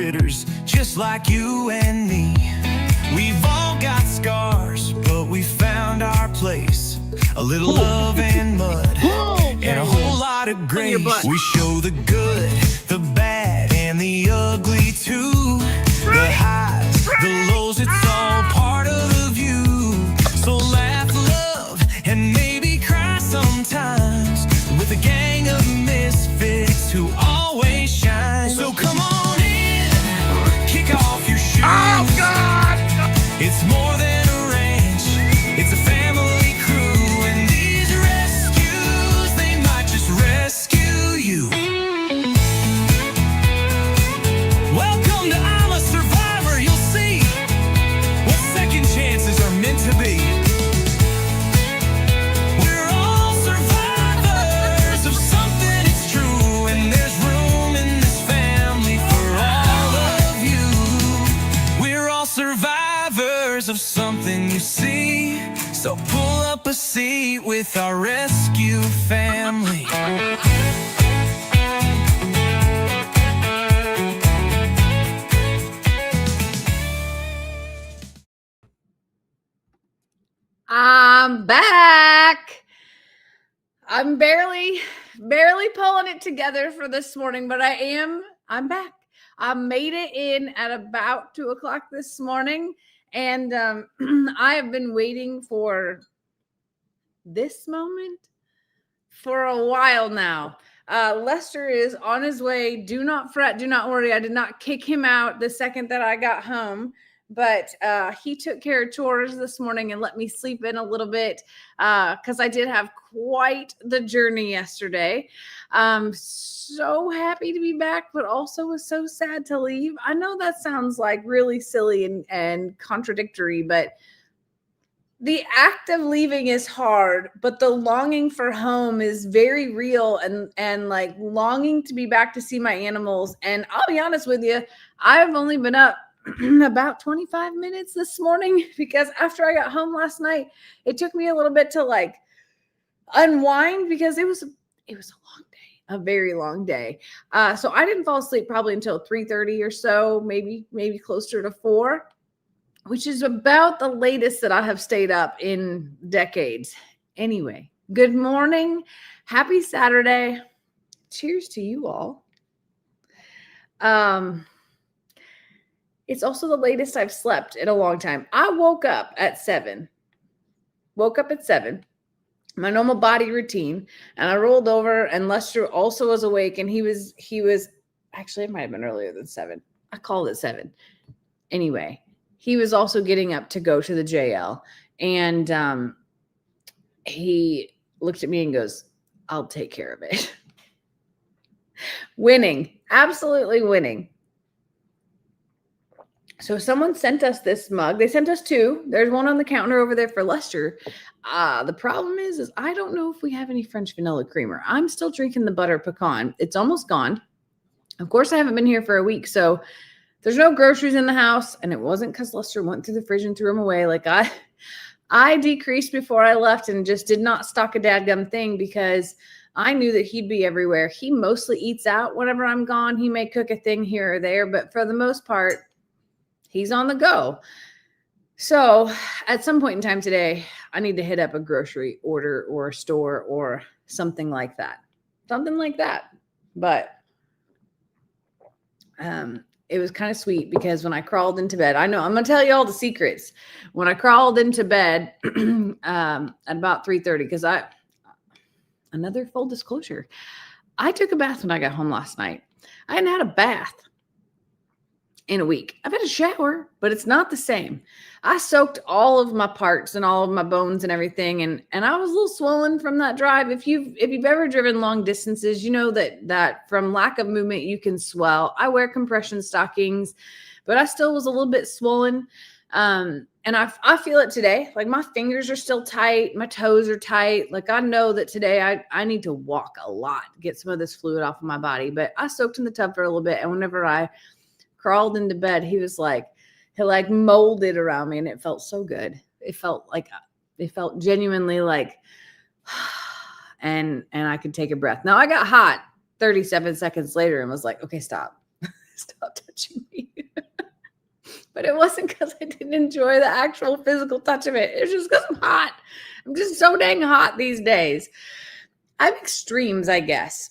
critters just like you and me. We've all got scars, but we found our place. A little love and mud, and a whole lot of grace. We show the good, the bad, and the ugly too. The highs, the lows, it's all part of the view. So laugh, love, and maybe cry sometimes with a gang of misfits who always shine. So come on in, kick off your shoes. Oh, God! It's more than a ranch, it's a family crew. And these rescues, they might just rescue you. Welcome to I'm a Survivor. You'll see what second chances are meant to be. We're all survivors of something, it's true. And there's room in this family for all of you. We're all survivors of something, you see. So pull up a seat with our rescue family. I'm back. I'm barely pulling it together for this morning, but I'm back. I made it in at about 2:00 this morning, and I have been waiting for this moment for a while now. Lester is on his way. Do not fret. Do not worry. I did not kick him out the second that I got home, but he took care of chores this morning and let me sleep in a little bit because I did have quite the journey yesterday. So happy to be back, but also was so sad to leave. I know that sounds like really silly and contradictory, but the act of leaving is hard, but the longing for home is very real, and like longing to be back to see my animals. And I'll be honest with you, I've only been up about 25 minutes this morning because after I got home last night, it took me a little bit to like unwind because it was a long day, a very long day. So I didn't fall asleep probably until 3:30 or so, maybe closer to 4. Which is about the latest that I have stayed up in decades. Anyway, good morning. Happy Saturday. Cheers to you all. It's also the latest I've slept in a long time. I woke up at 7. My normal body routine. And I rolled over, and Lester also was awake, and he was actually, it might have been earlier than 7. I called it 7. Anyway. He was also getting up to go to the JL, and he looked at me and goes, "I'll take care of it." Winning, absolutely winning. So someone sent us this mug. They sent us 2. There's one on the counter over there for Lester. The problem is I don't know if we have any French vanilla creamer. I'm still drinking the butter pecan. It's almost gone. Of course, I haven't been here for a week, so there's no groceries in the house, and it wasn't because Lester went through the fridge and threw them away. Like I decreased before I left and just did not stock a dadgum thing because I knew that he'd be everywhere. He mostly eats out whenever I'm gone. He may cook a thing here or there, but for the most part, he's on the go. So at some point in time today, I need to hit up a grocery order or a store or something like that. But it was kind of sweet because when I crawled into bed, I'm going to tell you all the secrets. When I crawled into bed at about 3:30, because another full disclosure, I took a bath when I got home last night. I hadn't had a bath in a week. I've had a shower, but it's not the same. I soaked all of my parts and all of my bones and everything, and I was a little swollen from that drive. If you've ever driven long distances, you know that from lack of movement you can swell. I wear compression stockings, but I still was a little bit swollen. And I feel it today. Like my fingers are still tight, my toes are tight. Like I know that today I need to walk a lot, get some of this fluid off of my body. But I soaked in the tub for a little bit, and whenever I crawled into bed, he molded around me, and it felt so good. It felt genuinely like, and I could take a breath. Now I got hot 37 seconds later and was like, okay, stop touching me. But it wasn't because I didn't enjoy the actual physical touch of it. It's just because I'm hot. I'm just so dang hot these days. I have extremes, I guess.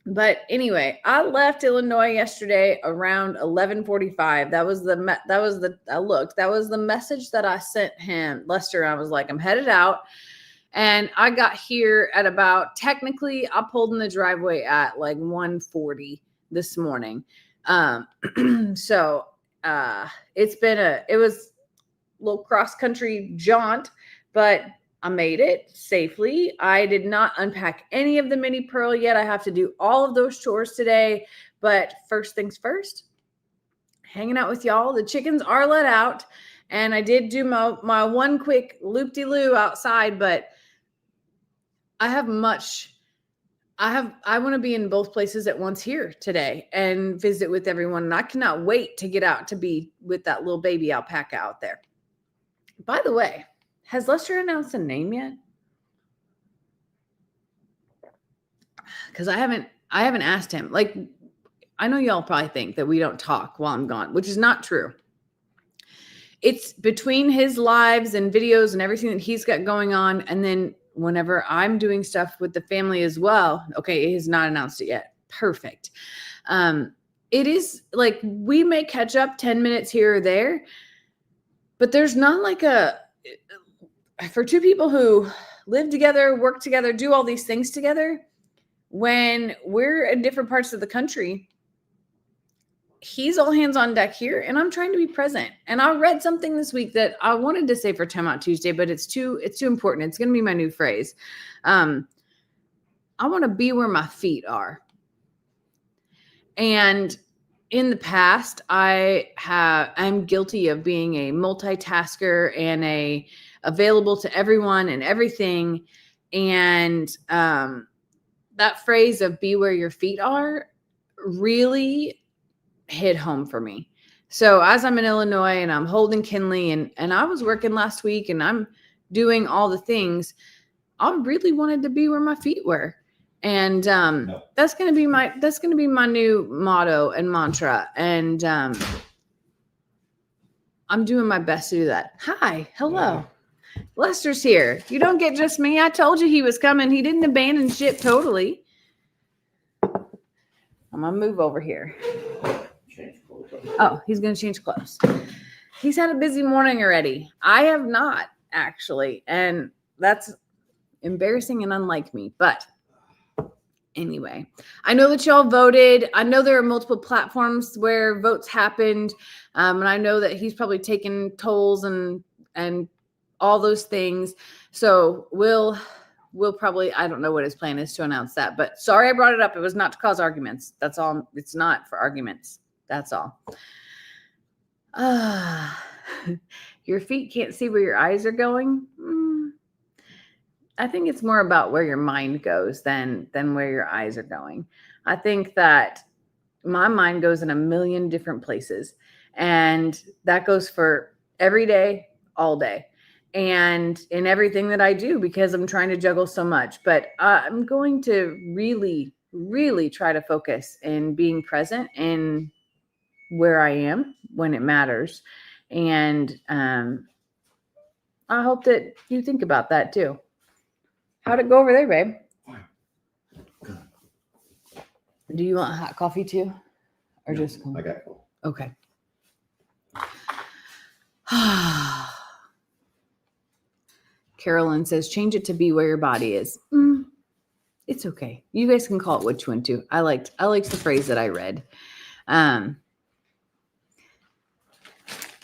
But anyway, I left Illinois yesterday around 11:45. That was the message that I sent him, Lester. I was like, I'm headed out. And I got here at about, technically, I pulled in the driveway at like 1:40 this morning. So it was a little cross country jaunt, but I made it safely. I did not unpack any of the mini Pearl yet. I have to do all of those chores today. But first things first, hanging out with y'all. The chickens are let out. And I did do my one quick loop-de-loo outside, but I want to be in both places at once here today and visit with everyone. And I cannot wait to get out to be with that little baby alpaca out there. By the way, has Lester announced a name yet? Because I haven't asked him. Like, I know y'all probably think that we don't talk while I'm gone, which is not true. It's between his lives and videos and everything that he's got going on. And then whenever I'm doing stuff with the family as well. Okay, he has not announced it yet. Perfect. It is like we may catch up 10 minutes here or there, but there's not like for two people who live together, work together, do all these things together, when we're in different parts of the country, he's all hands on deck here and I'm trying to be present. And I read something this week that I wanted to say for Time Out Tuesday, but it's too important. It's going to be my new phrase. I want to be where my feet are. And in the past, I'm guilty of being a multitasker and available to everyone and everything. And that phrase of be where your feet are really hit home for me. So as I'm in Illinois and I'm holding Kinley and I was working last week and I'm doing all the things, I really wanted to be where my feet were. And that's going to be my new motto and mantra. And I'm doing my best to do that. Hi, hello. Yeah. Lester's here. You don't get just me. I told you he was coming. He didn't abandon ship totally. I'm going to move over here. Oh, he's going to change clothes. He's had a busy morning already. I have not, actually. And that's embarrassing and unlike me. But anyway, I know that y'all voted. I know there are multiple platforms where votes happened. And I know that he's probably taken tolls and all those things. So we'll probably, I don't know what his plan is to announce that. But sorry I brought it up. It was not to cause arguments. That's all. It's not for arguments. That's all. Your feet can't see where your eyes are going. I think it's more about where your mind goes than where your eyes are going. I think that my mind goes in a million different places, and that goes for every day, all day, and in everything that I do, because I'm trying to juggle so much. But I'm going to really, really try to focus in being present in where I am when it matters. And I hope that you think about that too. How'd it go over there, babe? Good. Do you want hot coffee too? Or No, just cold? I got cold. Okay. Carolyn says, change it to be where your body is. It's okay. You guys can call it what you want to. I liked the phrase that I read.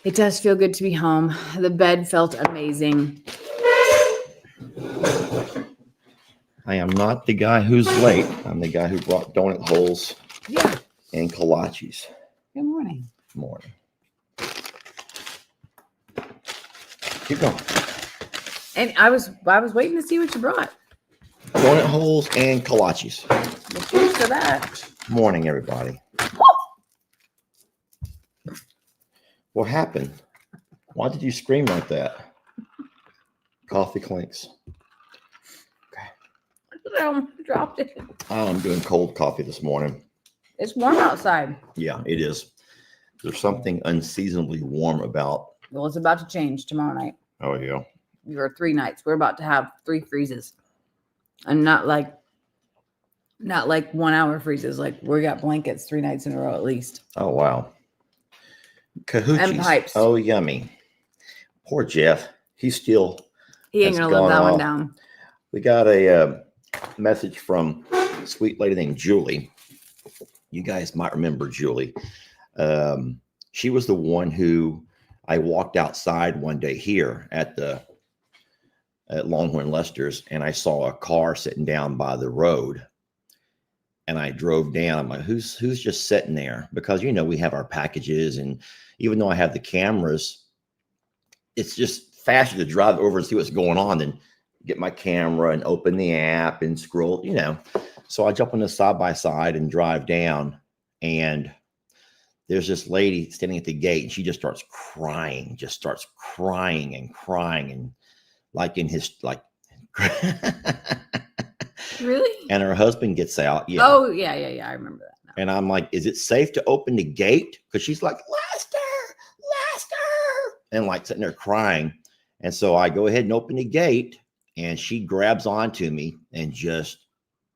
It does feel good to be home. The bed felt amazing. I am not the guy who's late. I'm the guy who brought donut holes Yeah. and kolaches. Good morning. Morning. Keep going. And I was waiting to see what you brought. Donut holes and kolaches. Well, cheers to that. Morning, everybody. What happened? Why did you scream like that? Coffee clinks. I dropped it. I'm doing cold coffee this morning. It's warm outside. Yeah, it is. There's something unseasonably warm about. Well, it's about to change tomorrow night. Oh yeah. Or 3 nights. We're about to have 3 freezes, and not like 1 hour freezes. Like we got blankets 3 nights in a row at least. Oh wow. Cahoochies. And pipes. Oh yummy. Poor Jeff. He's still. He ain't has gonna live gone that one off. down. We got a message from a sweet lady named Julie. You guys might remember Julie. She was the one who I walked outside one day here at Longhorn Lester's, and I saw a car sitting down by the road. And I drove down. I'm like, who's just sitting there? Because we have our packages, and even though I have the cameras, it's just faster to drive over and see what's going on than get my camera and open the app and scroll, So I jump on the side by side and drive down, and there's this lady standing at the gate, and she just starts crying and like in his like. Really? And her husband gets out. Yeah. Oh yeah. I remember that now. And I'm like, is it safe to open the gate? Because she's like, Lester, and like sitting there crying. And so I go ahead and open the gate, and she grabs onto me, and just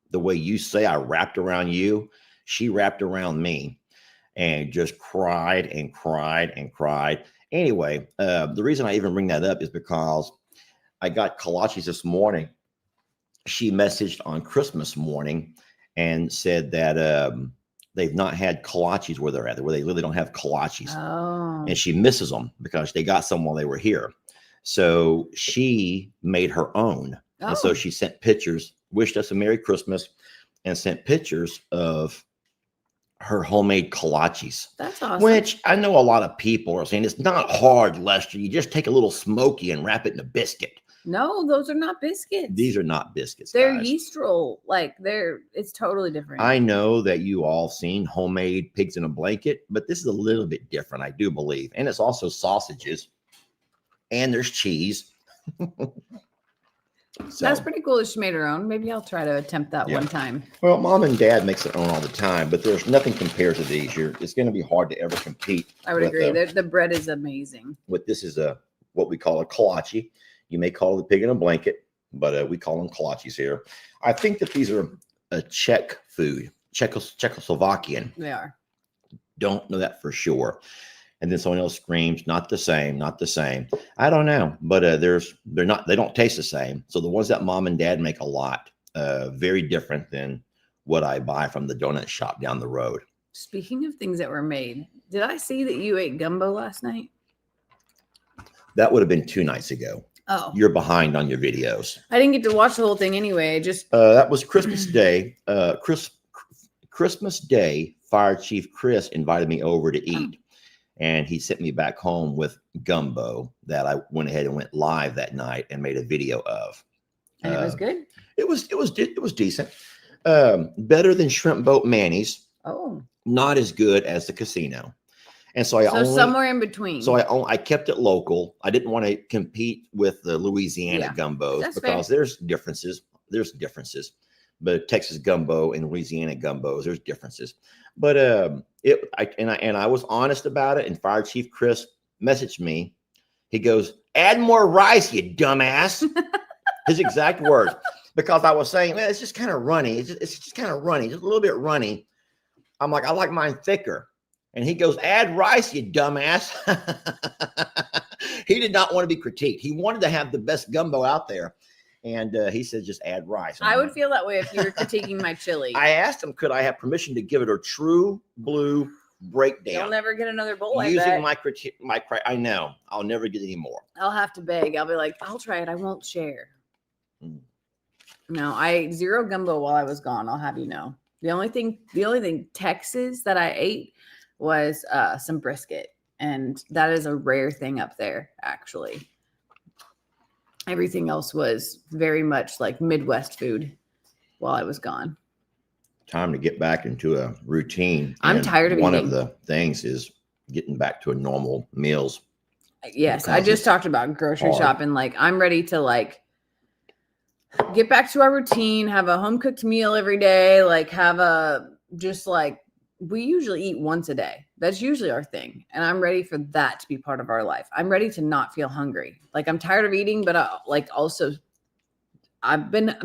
the way you say I wrapped around you, she wrapped around me and just cried and cried and cried. Anyway, the reason I even bring that up is because I got kolaches this morning. She messaged on Christmas morning and said that they've not had kolaches where they're at, where they literally don't have kolaches. Oh. And she misses them because they got some while they were here. So she made her own. And so she sent pictures, wished us a Merry Christmas, and sent pictures of her homemade kolaches. That's awesome. Which I know a lot of people are saying it's not hard, Lester. You just take a little smoky and wrap it in a biscuit. No, those are not biscuits. These are not biscuits. They're guys. yeast roll. Like it's totally different. I know that you all seen homemade pigs in a blanket, but this is a little bit different, I do believe. And it's also sausages, and there's cheese. So, that's pretty cool that she made her own. Maybe I'll try to attempt that one time. well, mom and dad makes their own all the time, but there's nothing compared to these. It's going to be hard to ever compete. I would with, agree. The bread is amazing. This is what we call a kolache. You may call it a pig in a blanket, but we call them kolaches here. I think that these are a Czech food, Czechoslovakian. They are. Don't know that for sure. And then someone else screams, not the same, not the same. I don't know, but they don't taste the same. So the ones that mom and dad make a lot, very different than what I buy from the donut shop down the road. Speaking of things that were made, did I see that you ate gumbo last night? That would have been 2 nights ago. Oh, You're behind on your videos. I didn't get to watch the whole thing anyway. I just That was Christmas Day. Christmas Day, Fire Chief Chris invited me over to eat. And he sent me back home with gumbo that I went ahead and went live that night and made a video of. and it was good. It was decent. Better than Shrimp Boat Manny's. Oh, Not as good as the casino. And so somewhere in between. So I kept it local. I didn't want to compete with the Louisiana gumbos That's because fair. there's differences. But Texas gumbo and Louisiana gumbos, there's differences. But I was honest about it. And Fire Chief Chris messaged me. He goes, "Add more rice, you dumbass." His exact words. Because I was saying, man, it's just kind of runny. It's just kind of runny, just a little bit runny. I'm like, I like mine thicker. And he goes, "Add rice, you dumbass." He did not want to be critiqued. He wanted to have the best gumbo out there. And he said, just add rice. I would feel that way if you were critiquing my chili. I asked him, could I have permission to give it a true blue breakdown? You'll never get another bowl like Using that. I know. I'll never get any more. I'll have to beg. I'll be like, I'll try it. I won't share. Mm. No, I ate 0 gumbo while I was gone. I'll have you know. The only thing Texas that I ate was some brisket. And that is a rare thing up there, actually. Everything else was very much like Midwest food while I was gone. Time to get back into a routine. I'm And tired of one eating. of the things is getting back to a normal meals. Yes, I Because just it's talked about grocery hard. shopping. Like, I'm ready to get back to our routine, have a home cooked meal every day, have we usually eat once a day. That's usually our thing. And I'm ready for that to be part of our life. I'm ready to not feel hungry. Like I'm tired of eating, but also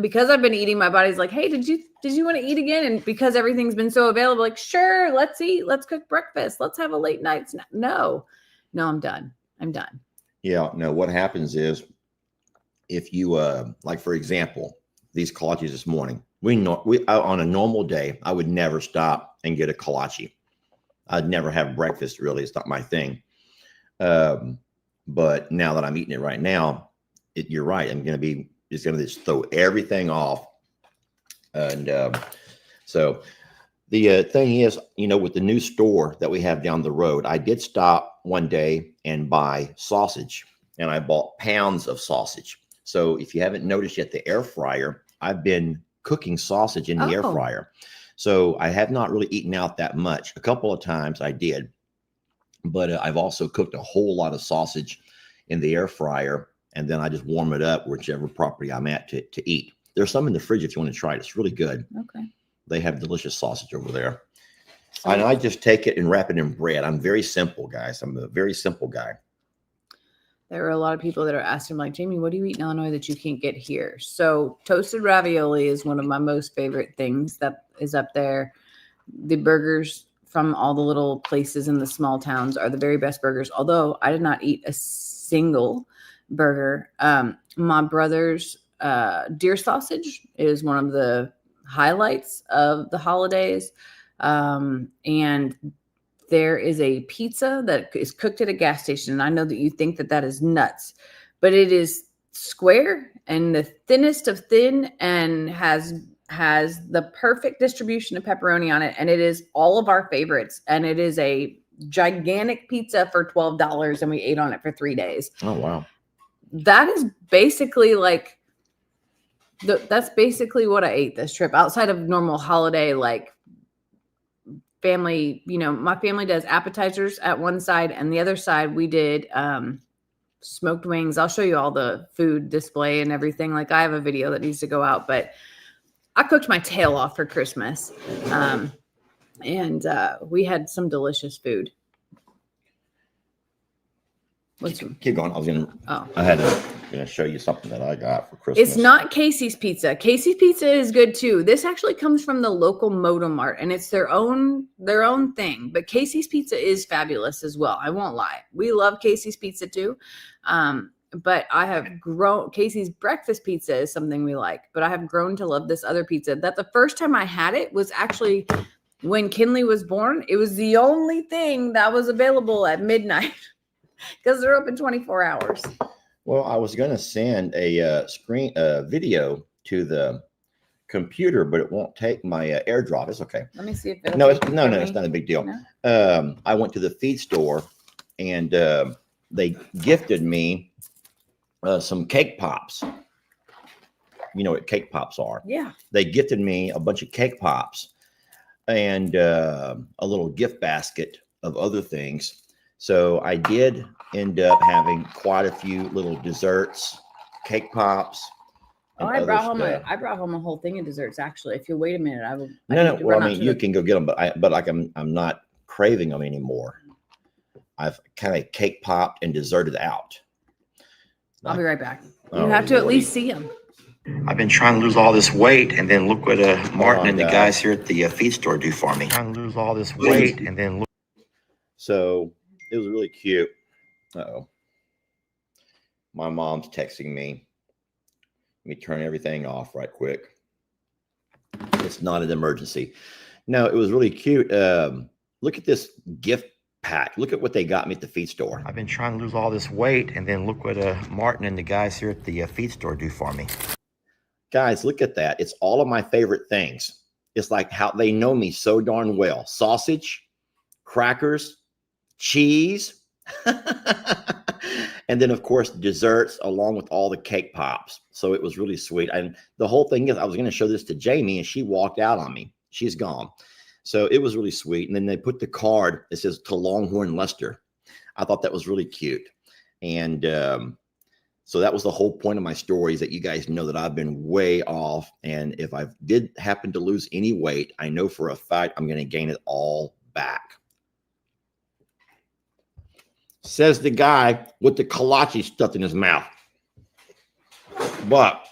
because I've been eating, my body's like, hey, did you want to eat again? And because everything's been so available, like, sure, let's eat, let's cook breakfast, let's have a late night snack. No, I'm done. Yeah, no, what happens is if you, like, for example, these kolaches this morning, on a normal day, I would never stop and get a kolache. I'd never have breakfast, really. It's not my thing. But now that I'm eating it right now, you're right. I'm going to just throw everything off. And so the thing is, with the new store that we have down the road, I did stop one day and buy sausage, and I bought pounds of sausage. So if you haven't noticed yet, the air fryer, I've been cooking sausage in the air fryer. So I have not really eaten out that much. A couple of times I did, but I've also cooked a whole lot of sausage in the air fryer, and then I just warm it up whichever property I'm at to eat. There's some in the fridge if you want to try it. It's really good. Okay. They have delicious sausage over there. And I just take it and wrap it in bread. I'm very simple, guys. I'm a very simple guy. There are a lot of people that are asking, like, Jamie, what do you eat in Illinois that you can't get here? So toasted ravioli is one of my most favorite things that is up there. The burgers from all the little places in the small towns are the very best burgers. Although I did not eat a single burger. My brother's deer sausage is one of the highlights of the holidays. And there is a pizza that is cooked at a gas station. And I know that you think that is nuts, but it is square and the thinnest of thin and has the perfect distribution of pepperoni on it. And it is all of our favorites. And it is a gigantic pizza for $12. And we ate on it for 3 days. Oh, wow. That is basically that's basically what I ate this trip outside of normal holiday, like family, my family does appetizers at one side, and the other side we did smoked wings. I'll show you all the food display and everything. Like I have a video that needs to go out, but I cooked my tail off for Christmas. And we had some delicious food. Keep going. I had to show you something that I got for Christmas. It's not Casey's Pizza. Casey's Pizza is good too. This actually comes from the local Moto Mart, and it's their own thing. But Casey's Pizza is fabulous as well. I won't lie. We love Casey's Pizza too. But I have grown. Casey's breakfast pizza is something we like, but I have grown to love this other pizza. That the first time I had it was actually when Kinley was born. It was the only thing that was available at midnight. Because they're open 24 hours. Well, I was going to send a video to the computer, but it won't take my AirDrop. It's okay. Let me see if it's not a big deal. No? I went to the feed store, and they gifted me some cake pops. You know what cake pops are? Yeah. They gifted me a bunch of cake pops and a little gift basket of other things. So I did end up having quite a few little desserts, cake pops. I brought home a whole thing of desserts. Actually, if you'll wait a minute, I will. No. Well, I mean, you can go get them, but I'm not craving them anymore. I've kind of cake popped and desserted out. I'll be right back. You have to at least see them. I've been trying to lose all this weight, and then look what Martin and the guys here at the feed store do for me. Trying to lose all this weight, and then look. So it was really cute. Uh-oh. My mom's texting me. Let me turn everything off right quick. It's not an emergency. No, it was really cute. Look at this gift pack. Look at what they got me at the feed store. I've been trying to lose all this weight, and then look what Martin and the guys here at the feed store do for me. Guys, look at that. It's all of my favorite things. It's like how they know me so darn well. Sausage, crackers, cheese, and then, of course, desserts along with all the cake pops. So it was really sweet. And the whole thing is I was going to show this to Jamie, and she walked out on me. She's gone. So it was really sweet. And then they put the card that says to Longhorn Lester. I thought that was really cute. And so that was the whole point of my story, is that you guys know that I've been way off. And if I did happen to lose any weight, I know for a fact I'm going to gain it all back. says the guy with the kolache stuffed in his mouth. But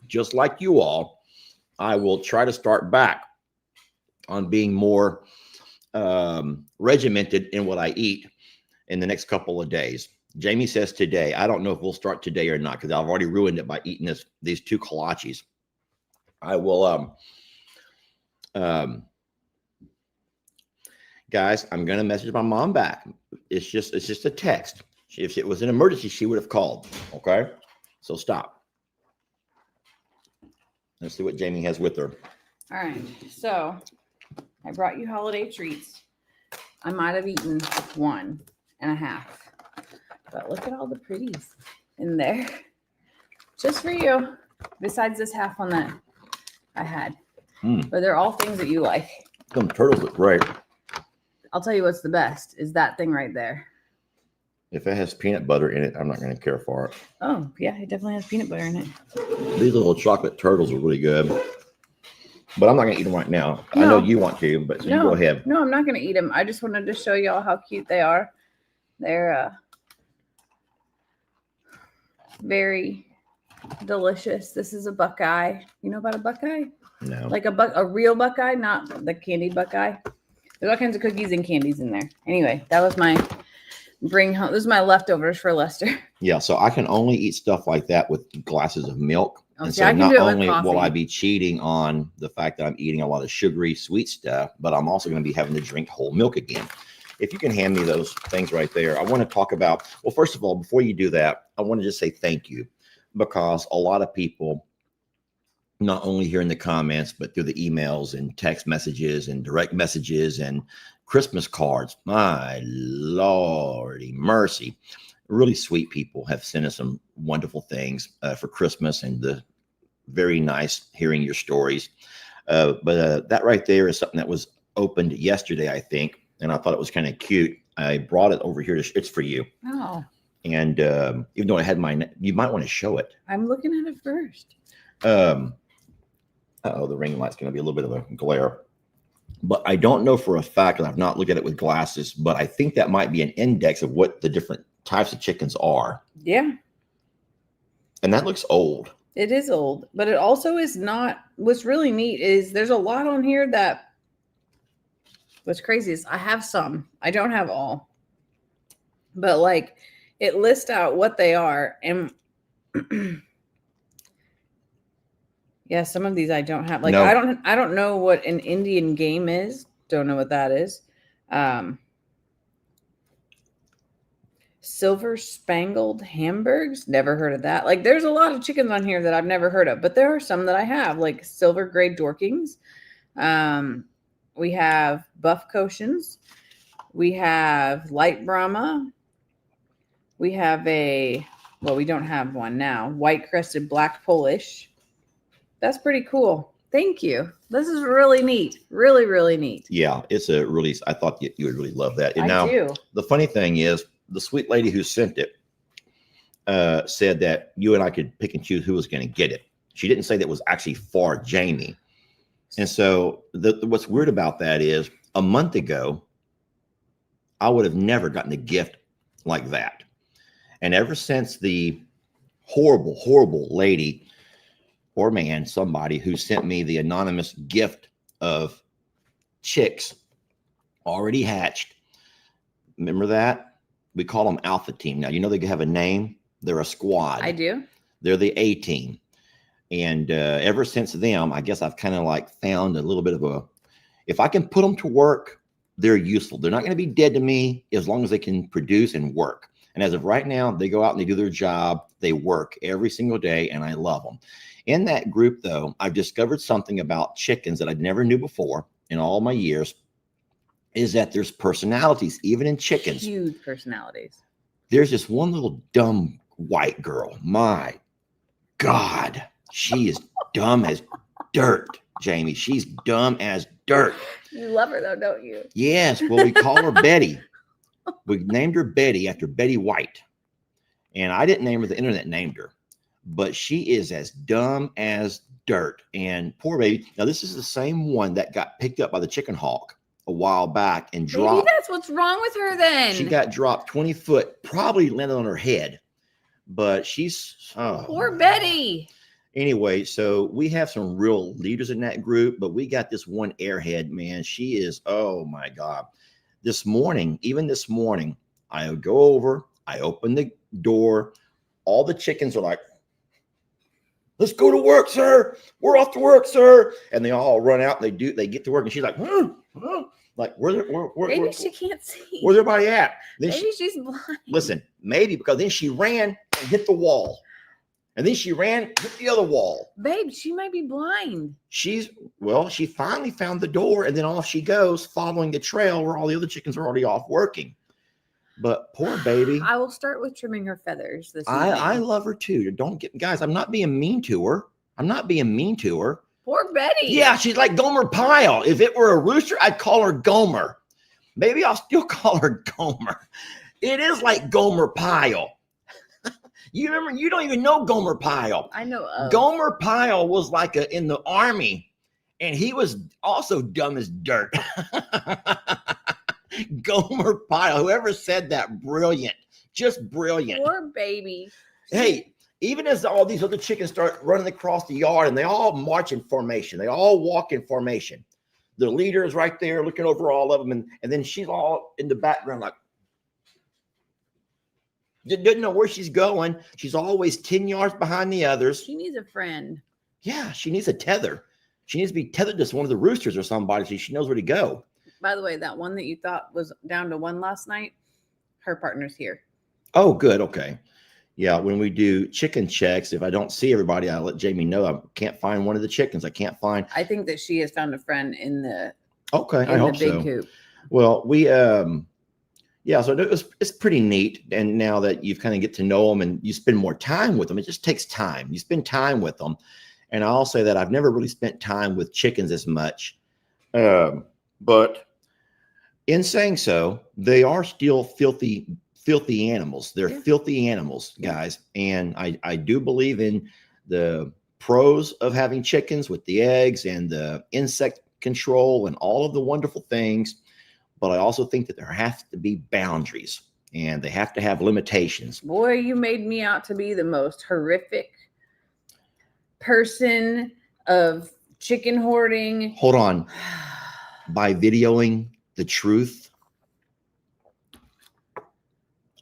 just like you all, I will try to start back on being more regimented in what I eat in the next couple of days. Jamie says today. I don't know if we'll start today or not because I've already ruined it by eating these 2 kolaches. I will guys, I'm gonna message my mom back. It's just a text. If it was an emergency, she would have called. Okay, so stop. Let's see what Jamie has with her. All right, so I brought you holiday treats. I might have eaten 1.5, but look at all the pretties in there, just for you. Besides this half one that I had, but they're all things that you like. Some turtles look great. I'll tell you what's the best is that thing right there. If it has peanut butter in it, I'm not going to care for it. Oh, yeah, it definitely has peanut butter in it. These little chocolate turtles are really good. But I'm not going to eat them right now. No. I know you want to, but so you go ahead. No, I'm not going to eat them. I just wanted to show y'all how cute they are. They're very delicious. This is a Buckeye. You know about a Buckeye? No. Like a real Buckeye, not the candy Buckeye. There's all kinds of cookies and candies in there. Anyway, that was my bring home. This is my leftovers for Lester. Yeah, so I can only eat stuff like that with glasses of milk. Oh, and see, so I can not do it with only will coffee. I be cheating on the fact that I'm eating a lot of sugary, sweet stuff, but I'm also going to be having to drink whole milk again. If you can hand me those things right there, I want to talk about, well, first of all, before you do that, I want to just say thank you, because a lot of people, not only here in the comments, but through the emails and text messages and direct messages and Christmas cards, my Lordy mercy, really sweet people have sent us some wonderful things for Christmas, and very nice hearing your stories. But that right there is something that was opened yesterday, I think, and I thought it was kind of cute. I brought it over here. It's for you. Oh. And even though I had you might want to show it. I'm looking at it first. The ring light's going to be a little bit of a glare. But I don't know for a fact, and I've not looked at it with glasses, but I think that might be an index of what the different types of chickens are. Yeah. And that looks old. It is old, but it also is not. What's really neat is there's a lot on here that what's crazy is I have some. I don't have all. But like it lists out what they are. And yeah, some of these I don't have. Like No. I don't know what an Indian game is. Don't know what that is. Silver spangled Hamburgs. Never heard of that. Like there's a lot of chickens on here that I've never heard of, but there are some that I have, like silver gray Dorkings. We have buff Cochins. We have light Brahma. We have we don't have one now. White crested black Polish. That's pretty cool. Thank you. This is really neat. Really, really neat. Yeah, it's a really, I thought you would really love that. And I now, do. the funny thing is, the sweet lady who sent it said that you and I could pick and choose who was going to get it. She didn't say that it was actually for Jamie. And so what's weird about that is a month ago, I would have never gotten a gift like that. And ever since the horrible, horrible lady or man, somebody who sent me the anonymous gift of chicks already hatched, remember that? We call them Alpha Team. Now, you know they have a name. They're a squad. I do. They're the A Team. And ever since them, I guess I've kind of like found a little bit of if I can put them to work, they're useful. They're not going to be dead to me as long as they can produce and work. And as of right now, they go out and they do their job. They work every single day, and I love them. In that group, though, I've discovered something about chickens that I never knew before in all my years, is that there's personalities, even in chickens. Huge personalities. There's this one little dumb white girl. My God, she is dumb as dirt, Jamie. She's dumb as dirt. You love her though, don't you? Yes. Well, we call her Betty. We named her Betty after Betty White. And I didn't name her, the internet named her. But she is as dumb as dirt. And poor baby. Now, this is the same one that got picked up by the chicken hawk a while back and Maybe dropped. that's what's wrong with her then. She got dropped 20 foot, probably landed on her head, but she's Poor Betty. Anyway, so we have some real leaders in that group, but we got this one airhead, man. She is, oh my God. Even this morning, I go over, I open the door. All the chickens are like, let's go to work, sir. We're off to work, sir. And they all run out and they get to work. And she's like, like, Maybe she can't see. where's everybody at? Then Maybe she's blind. listen, maybe because then she ran and hit the wall. And then she ran, hit the other wall. Babe, she might be blind. She finally found the door, and then off she goes, following the trail where all the other chickens are already off working. But poor baby. I will start with trimming her feathers this evening. I love her too. Guys, I'm not being mean to her. Poor Betty. Yeah, she's like Gomer Pyle. If it were a rooster, I'd call her Gomer. Maybe I'll still call her Gomer. It is like Gomer Pyle. You remember, you don't even know Gomer Pyle. I know of. Gomer Pyle was like in the army, and he was also dumb as dirt. Gomer Pyle, whoever said that, brilliant, just brilliant. Poor baby. Hey, even as all these other chickens start running across the yard, and they all march in formation, they all walk in formation. The leader is right there looking over all of them, and then she's all in the background like, doesn't know where she's going. She's always 10 yards behind the others. She needs a friend. Yeah, she needs a tether. She needs to be tethered to one of the roosters or somebody so she knows where to go. By the way, that one that you thought was down to one last night, her partner's here. Oh, good. Okay. Yeah, when we do chicken checks, if I don't see everybody, I'll let Jamie know I can't find one of the chickens. I think that she has found a friend in the big coop. Well, we yeah, so it's pretty neat. And now that you've kind of get to know them and you spend more time with them, it just takes time. You spend time with them. And I'll say that I've never really spent time with chickens as much. But in saying so, they are still filthy animals. They're filthy animals, guys. And I do believe in the pros of having chickens with the eggs and the insect control and all of the wonderful things. But I also think that there have to be boundaries and they have to have limitations. Boy, you made me out to be the most horrific person of chicken hoarding. Hold on. By videoing the truth,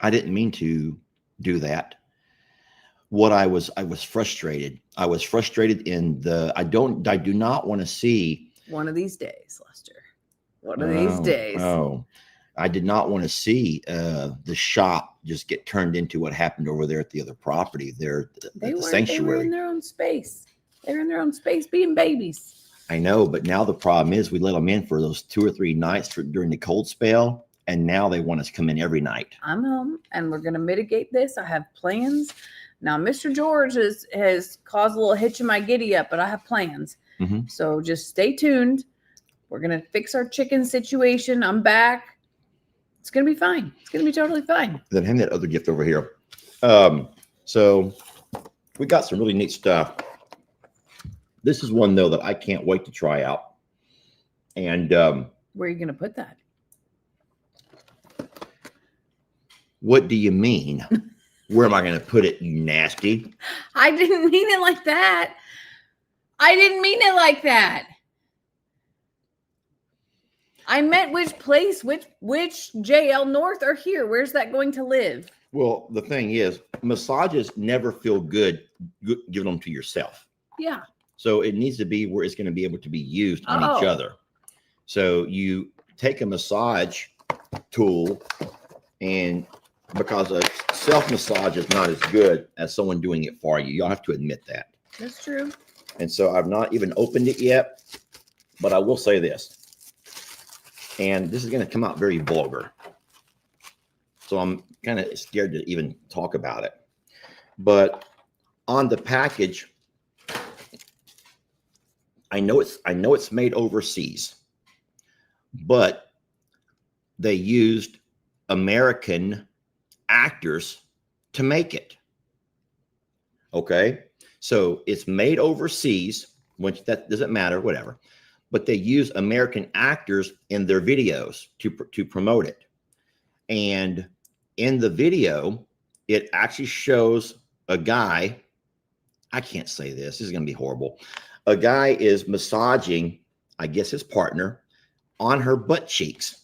I didn't mean to do that. I was frustrated. I was frustrated I do not want to see. One of these days, Lester. One of these days. Oh, I did not want to see the shop just get turned into what happened over there at the other property there at the sanctuary. They were in their own space. They were in their own space being babies. I know, but now the problem is we let them in for those 2 or 3 nights during the cold spell, and now they want us to come in every night. I'm home, and we're going to mitigate this. I have plans. Now, Mr. George has caused a little hitch in my giddy up, but I have plans. Mm-hmm. So just stay tuned. We're going to fix our chicken situation. I'm back. It's going to be fine. It's going to be totally fine. Then hand that other gift over here. So we got some really neat stuff. This is one, though, that I can't wait to try out. And where are you going to put that? What do you mean? Where am I going to put it, you nasty? I didn't mean it like that. I didn't mean it like that. I meant which place, which JL North or here. Where's that going to live? Well, the thing is, massages never feel good giving them to yourself. Yeah. So it needs to be where it's going to be able to be used on each other. So you take a massage tool, and because a self-massage is not as good as someone doing it for you. You'll have to admit that. That's true. And so I've not even opened it yet, but I will say this. And this is going to come out very vulgar. So I'm kind of scared to even talk about it. But on the package, I know it's made overseas, but they used American actors to make it. Okay. So it's made overseas, which that doesn't matter, whatever. but they use American actors in their videos to promote it. And in the video, it actually shows a guy. I can't say this. This is going to be horrible. A guy is massaging, I guess, his partner on her butt cheeks.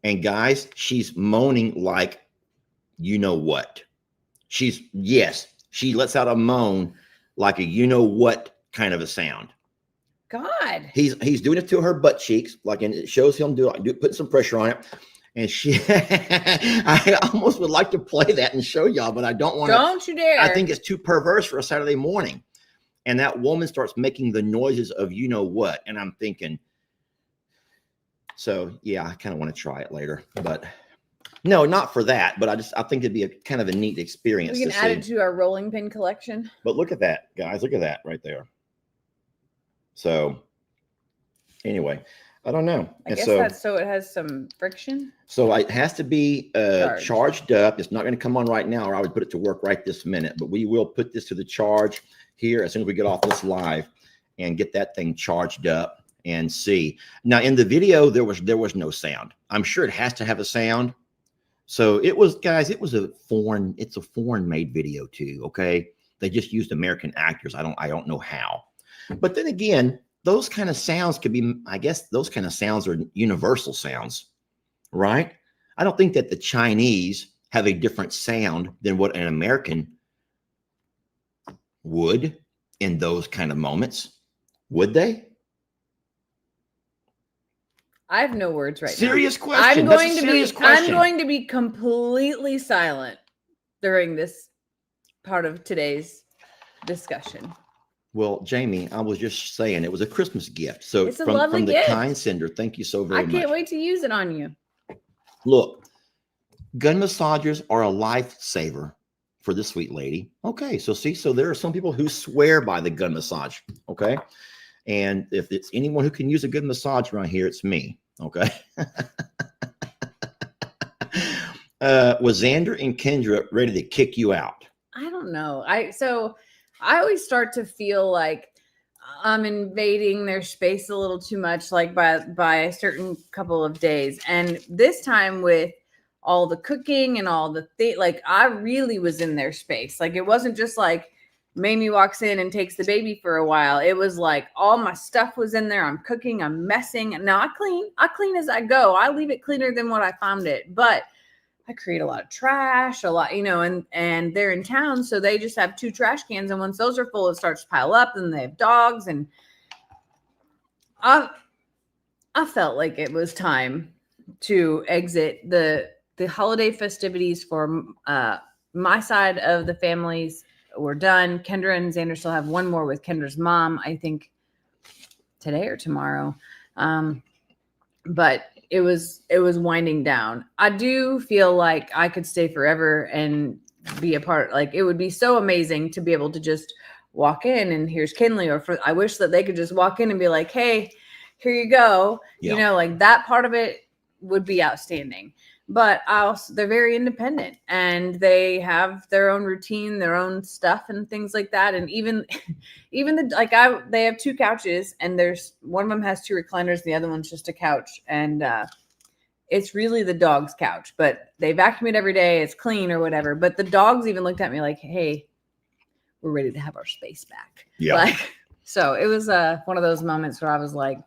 And guys, she's moaning like, you know what? She lets out a moan like a you know what kind of a sound. God. He's doing it to her butt cheeks, like, and it shows him putting some pressure on it. And I almost would like to play that and show y'all, but I don't want to. Don't you dare. I think it's too perverse for a Saturday morning. And that woman starts making the noises of you know what. And I'm thinking, so yeah, I kind of want to try it later, but no, not for that. But I think it'd be a kind of a neat experience. We can add it to our rolling pin collection. But look at that, guys. Look at that right there. So anyway, I don't know. I guess that's so it has some friction. So it has to be charged up. It's not going to come on right now, or I would put it to work right this minute. But we will put this to the charge here as soon as we get off this live and get that thing charged up and see. Now in the video, there was no sound. I'm sure it has to have a sound. So it was, guys, it's a foreign made video too. Okay. They just used American actors. I don't know how. But then again, those kind of sounds could be, I guess those kind of sounds are universal sounds, right? I don't think that the Chinese have a different sound than what an American would in those kind of moments. Would they? I have no words right now. Serious question. I'm going to be completely silent during this part of today's discussion. Well, Jamie, I was just saying it was a Christmas gift. So it's from the kind sender, thank you so very much. I can't wait to use it on you. Look, gun massagers are a lifesaver for this sweet lady. Okay, so there are some people who swear by the gun massage. Okay, and if it's anyone who can use a good massage around here, it's me. Okay. Was Xander and Kendra ready to kick you out? I don't know. I always start to feel like I'm invading their space a little too much, like by a certain couple of days. And this time with all the cooking and all the like I really was in their space. Like it wasn't just like Mamie walks in and takes the baby for a while. It was like all my stuff was in there. I'm cooking, I'm messing. Now I clean as I go. I leave it cleaner than what I found it. But I create a lot of trash, and they're in town. So they just have 2 trash cans. And once those are full, it starts to pile up. And they have dogs. And I felt like it was time to exit the holiday festivities for my side of the families were done. Kendra and Xander still have one more with Kendra's mom, I think today or tomorrow. But it was winding down. I do feel like I could stay forever and be a part. Like it would be so amazing to be able to just walk in and here's Kinley, I wish that they could just walk in and be like, hey, here you go. Yeah. Like that part of it would be outstanding. But they're very independent and they have their own routine, their own stuff and things like that. And even they have 2 couches and there's one of them has 2 recliners. The other one's just a couch. And it's really the dog's couch, but they vacuum it every day. It's clean or whatever. But the dogs even looked at me like, hey, we're ready to have our space back. Yeah. So it was one of those moments where I was like,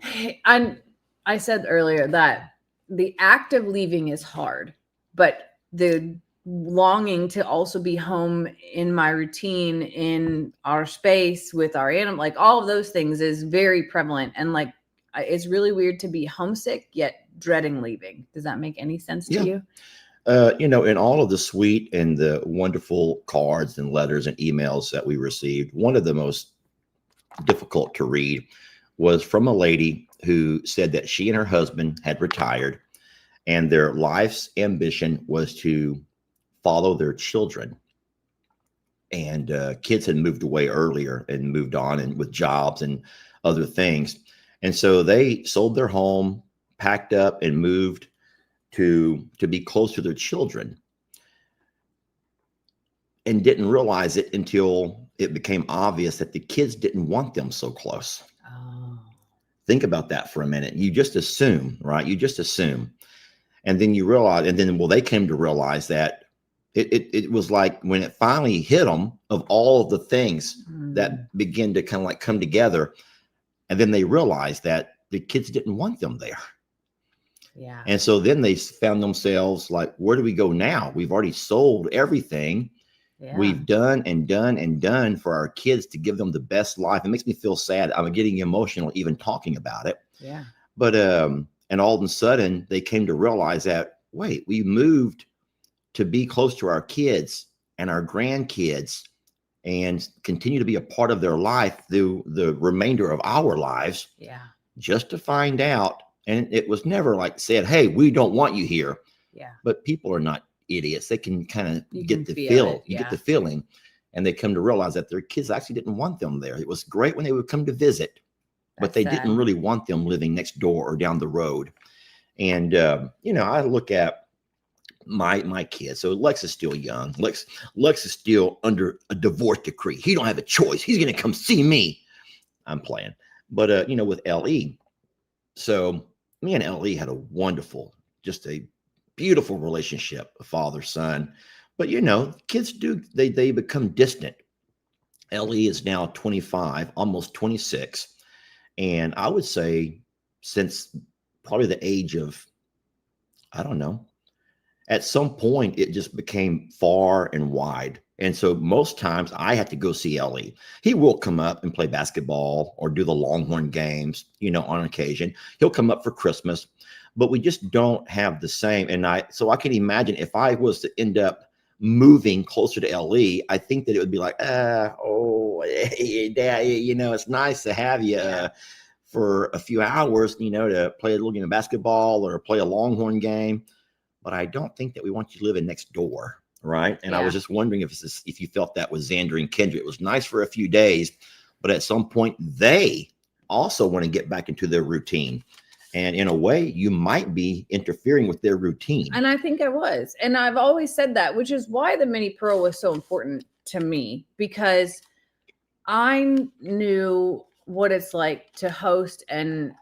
hey, I said earlier that the act of leaving is hard, but the longing to also be home in my routine, in our space with our animal, like all of those things is very prevalent. And like, it's really weird to be homesick, yet dreading leaving. Does that make any sense to you? In all of the sweet and the wonderful cards and letters and emails that we received, one of the most difficult to read was from a lady who said that she and her husband had retired and their life's ambition was to follow their children. And kids had moved away earlier and moved on and with jobs and other things. And so they sold their home, packed up and moved to be close to their children. and didn't realize it until it became obvious that the kids didn't want them so close. Oh. Think about that for a minute. You just assume, right? You just assume. And then you realize, and then, well, they came to realize that it was like when it finally hit them of all of the things that begin to kind of like come together. And then they realized that the kids didn't want them there. Yeah. And so then they found themselves like, where do we go now? We've already sold everything. Yeah. We've done and done and done for our kids to give them the best life. It makes me feel sad. I'm getting emotional even talking about it. Yeah. But, and all of a sudden they came to realize that, wait, we moved to be close to our kids and our grandkids and continue to be a part of their life through the remainder of our lives. Yeah. Just to find out. And it was never like said, hey, we don't want you here. Yeah. But people are not idiots. They can kind of You get can the feel feel. it, You yeah. get the feeling. And they come to realize that their kids actually didn't want them there. It was great when they would come to visit, but they That's sad. didn't really want them living next door or down the road. And, you know, I look at my kids. So Lex is still young. Lex is still under a divorce decree. He don't have a choice. He's going to come see me. I'm playing. But, you know, with LE, so me and LE had a wonderful, just a beautiful relationship, a father, son. But, you know, kids do, they become distant. LE is now 25, almost 26. And I would say since probably the age of, I don't know, at some point it just became far and wide. And so most times I have to go see LE. He will come up and play basketball or do the Longhorn games, you know, on occasion. He'll come up for Christmas, but we just don't have the same. And so I can imagine if I was to end up moving closer to LE, I think that it would be like, hey, Dad, you know, it's nice to have you for a few hours, you know, to play a little game of basketball or play a Longhorn game. But I don't think that we want you living next door, right? And I was just wondering if you felt that with Xander and Kendra. It was nice for a few days, but at some point they also want to get back into their routine. And in a way, you might be interfering with their routine. And I think I was. And I've always said that, which is why the mini pearl was so important to me, because I knew what it's like to host and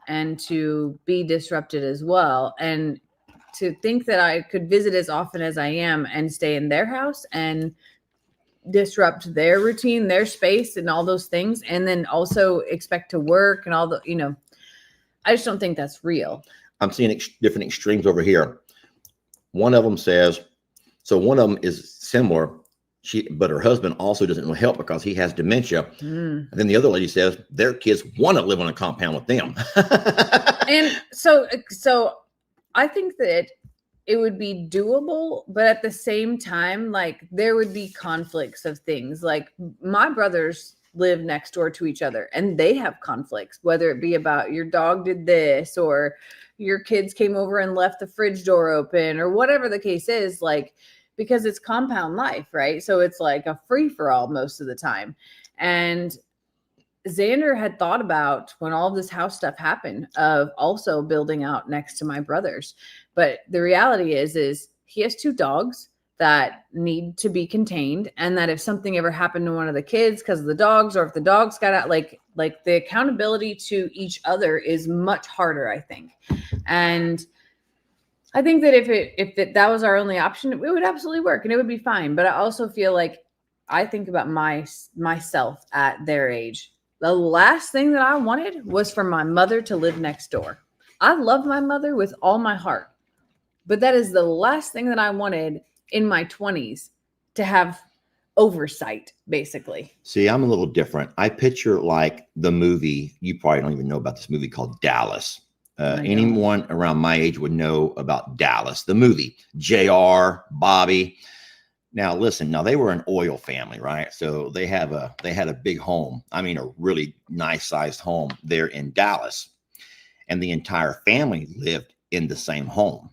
to be disrupted as well. And to think that I could visit as often as I am and stay in their house and disrupt their routine, their space, and all those things, and then also expect to work and all the, you know, I just don't think that's real. I'm seeing different extremes over here. One of them says, so one of them is similar, but her husband also doesn't help because he has dementia. And then the other lady says their kids want to live on a compound with them. And so I think that it would be doable, but at the same time, like there would be conflicts of things. Like my brothers live next door to each other and they have conflicts, whether it be about your dog did this or your kids came over and left the fridge door open or whatever the case is, like, because it's compound life, right? So it's like a free for all most of the time. And Xander had thought about, when all this house stuff happened, of also building out next to my brothers. But the reality is he has 2 dogs that need to be contained. And that if something ever happened to one of the kids because of the dogs, or if the dogs got out, like the accountability to each other is much harder, I think. And I think that if that was our only option, it would absolutely work and it would be fine. But I also feel like I think about myself at their age. The last thing that I wanted was for my mother to live next door. I love my mother with all my heart, but that is the last thing that I wanted in my 20s, to have oversight, basically. See, I'm a little different. I picture like the movie, you probably don't even know about this movie called Dallas. Anyone around my age would know about Dallas, the movie. JR, Bobby. Now, listen, they were an oil family, right? So they had a big home. I mean, a really nice sized home there in Dallas. And the entire family lived in the same home.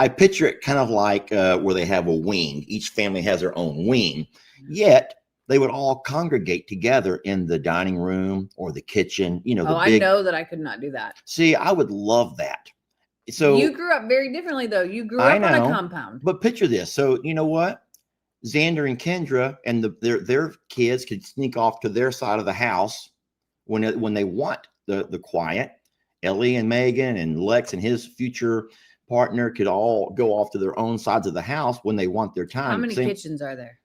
I picture it kind of like where they have a wing. Each family has their own wing. Yet they would all congregate together in the dining room or the kitchen. You know, I know that I could not do that. See, I would love that. So you grew up very differently, though. You grew up on a compound. But picture this. So you know what? Xander and Kendra and their kids could sneak off to their side of the house when they want the quiet. Ellie and Megan and Lex and his future partner could all go off to their own sides of the house when they want their time. How many kitchens are there?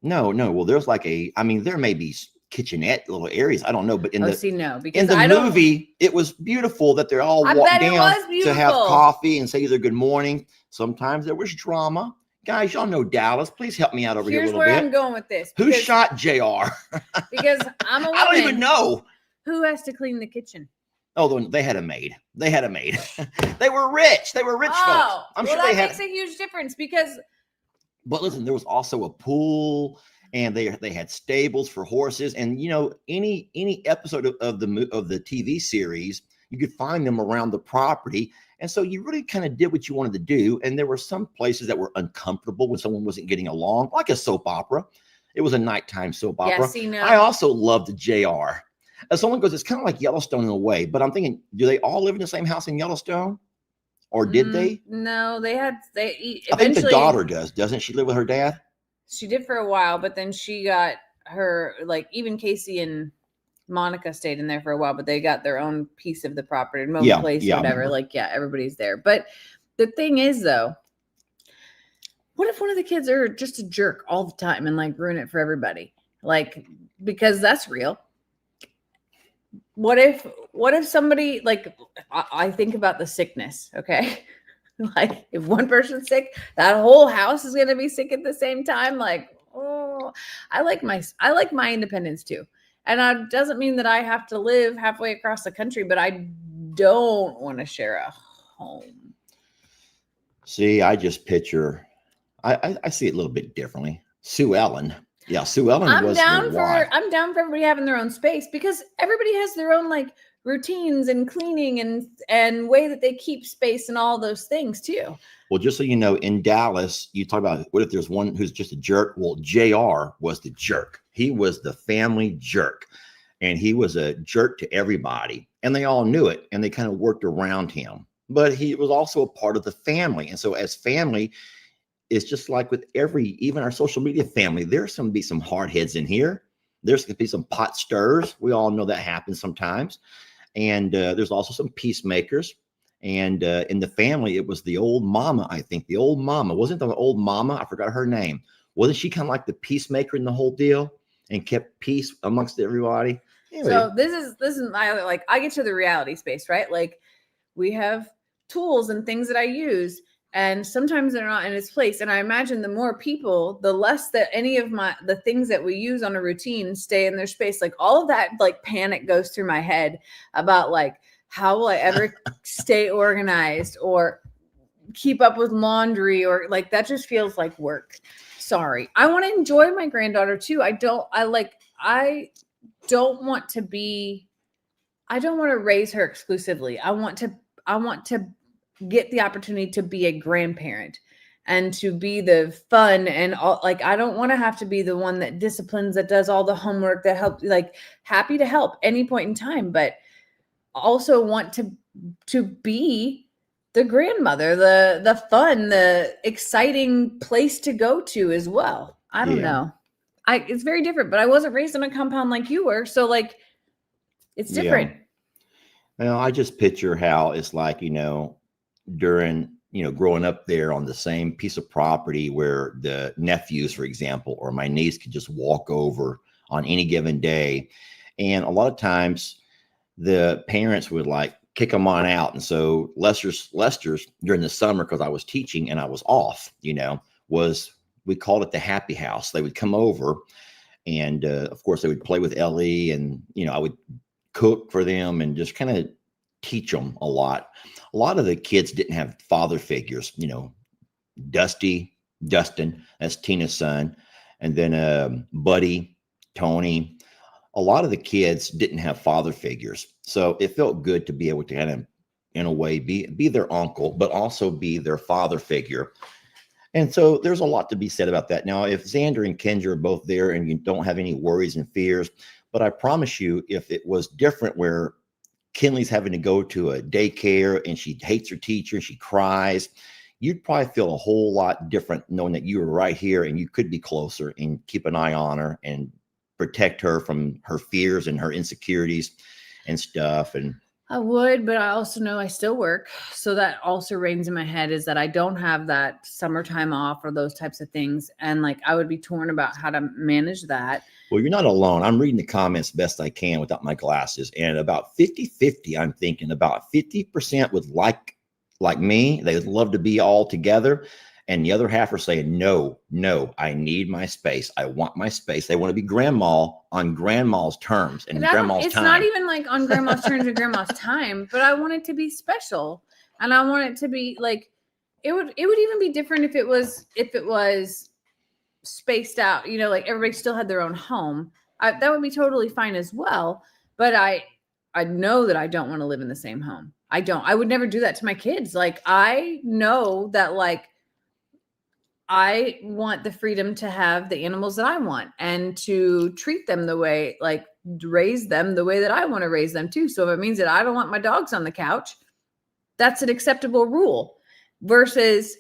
No. Well, there's like there may be kitchenette little areas. I don't know, but in the movie, it was beautiful that they're all walked down to have coffee and say either good morning. Sometimes there was drama. Guys, y'all know Dallas. Please help me out over here a little bit. Here's where I'm going with this. Who shot JR? Because I'm a woman. I don't even know. Who has to clean the kitchen? Oh, they had a maid. They were rich. They were rich folks. I'm sure that makes a huge difference because. But listen, there was also a pool, and they had stables for horses, and any episode of the TV series, you could find them around the property, and so you really kind of did what you wanted to do. And there were some places that were uncomfortable when someone wasn't getting along, like a soap opera. It was a nighttime soap opera. I also loved JR. As someone goes, it's kind of like Yellowstone in a way, but I'm thinking, do they all live in the same house in Yellowstone? Or did they? No, I think the daughter does. Doesn't she live with her dad? She did for a while, but then she got her, like, even Casey and Monica stayed in there for a while, but they got their own piece of the property, place, whatever. Like, everybody's there. But the thing is, though, what if one of the kids are just a jerk all the time and like ruin it for everybody? Like, because that's real. What if somebody, like, I think about the sickness, okay? Like, if one person's sick, that whole house is going to be sick at the same time. Like, I like my independence too. And it doesn't mean that I have to live halfway across the country, but I don't want to share a home. See, I just picture, I see it a little bit differently. Sue Ellen. Yeah, Sue Ellen I'm down for everybody having their own space because everybody has their own like routines and cleaning and way that they keep space and all those things too. Well, just so you know, in Dallas, you talk about what if there's one who's just a jerk? Well, JR was the jerk. He was the family jerk, and he was a jerk to everybody, and they all knew it, and they kind of worked around him. But he was also a part of the family, and so as family. It's just like with even our social media family, there's going to be some hard heads in here. There's going to be some pot stirs. We all know that happens sometimes. And there's also some peacemakers. And in the family, it was the old mama, I think. The old mama. Wasn't the old mama? I forgot her name. Wasn't she kind of like the peacemaker in the whole deal and kept peace amongst everybody? Anyway. So this is my, like, I get to the reality space, right? Like, we have tools and things that I use. And sometimes they're not in its place. And I imagine the more people, the less that any of the things that we use on a routine stay in their space. Like all of that, like panic goes through my head about like, how will I ever stay organized or keep up with laundry or like, that just feels like work. Sorry. I want to enjoy my granddaughter too. I don't want to raise her exclusively. I want to get the opportunity to be a grandparent and to be the fun and all. Like, I don't want to have to be the one that disciplines, that does all the homework, that helps, like happy to help any point in time, but also want to be the grandmother, the fun, the exciting place to go to as well. I don't know. It's very different, but I wasn't raised on a compound like you were. So like, it's different. Well, I just picture how it's like, during, growing up there on the same piece of property where the nephews, for example, or my niece could just walk over on any given day. And a lot of times the parents would like kick them on out. And so Lester's during the summer, because I was teaching and I was off, we called it the happy house. They would come over and of course they would play with Ellie and, I would cook for them and just kind of teach them a lot. A lot of the kids didn't have father figures, Dustin, that's Tina's son. And then Buddy, Tony, a lot of the kids didn't have father figures. So it felt good to be able to kind of, in a way, be their uncle, but also be their father figure. And so there's a lot to be said about that. Now, if Xander and Kendra are both there and you don't have any worries and fears, but I promise you, if it was different where Kinley's having to go to a daycare and she hates her teacher and she cries, you'd probably feel a whole lot different knowing that you were right here and you could be closer and keep an eye on her and protect her from her fears and her insecurities and stuff. And I would, but I also know I still work. So that also reigns in my head is that I don't have that summertime off or those types of things. And like I would be torn about how to manage that. well, you're not alone. I'm reading the comments best I can without my glasses. And about 50-50, I'm thinking about 50% would like me. They would love to be all together. And the other half are saying, no, I need my space. I want my space. They want to be grandma on grandma's terms and grandma's it's time. not even like on grandma's terms or grandma's time, but I want it to be special. And I want it to be like, it would even be different if it was spaced out, you know, like everybody still had their own home. That would be totally fine as well. But I know that I don't want to live in the same home. I would never do that to my kids. Like, I know that like, I want the freedom to have the animals that I want and to treat them the way, like raise them the way that I want to raise them too. So if it means that I don't want my dogs on the couch, that's an acceptable rule versus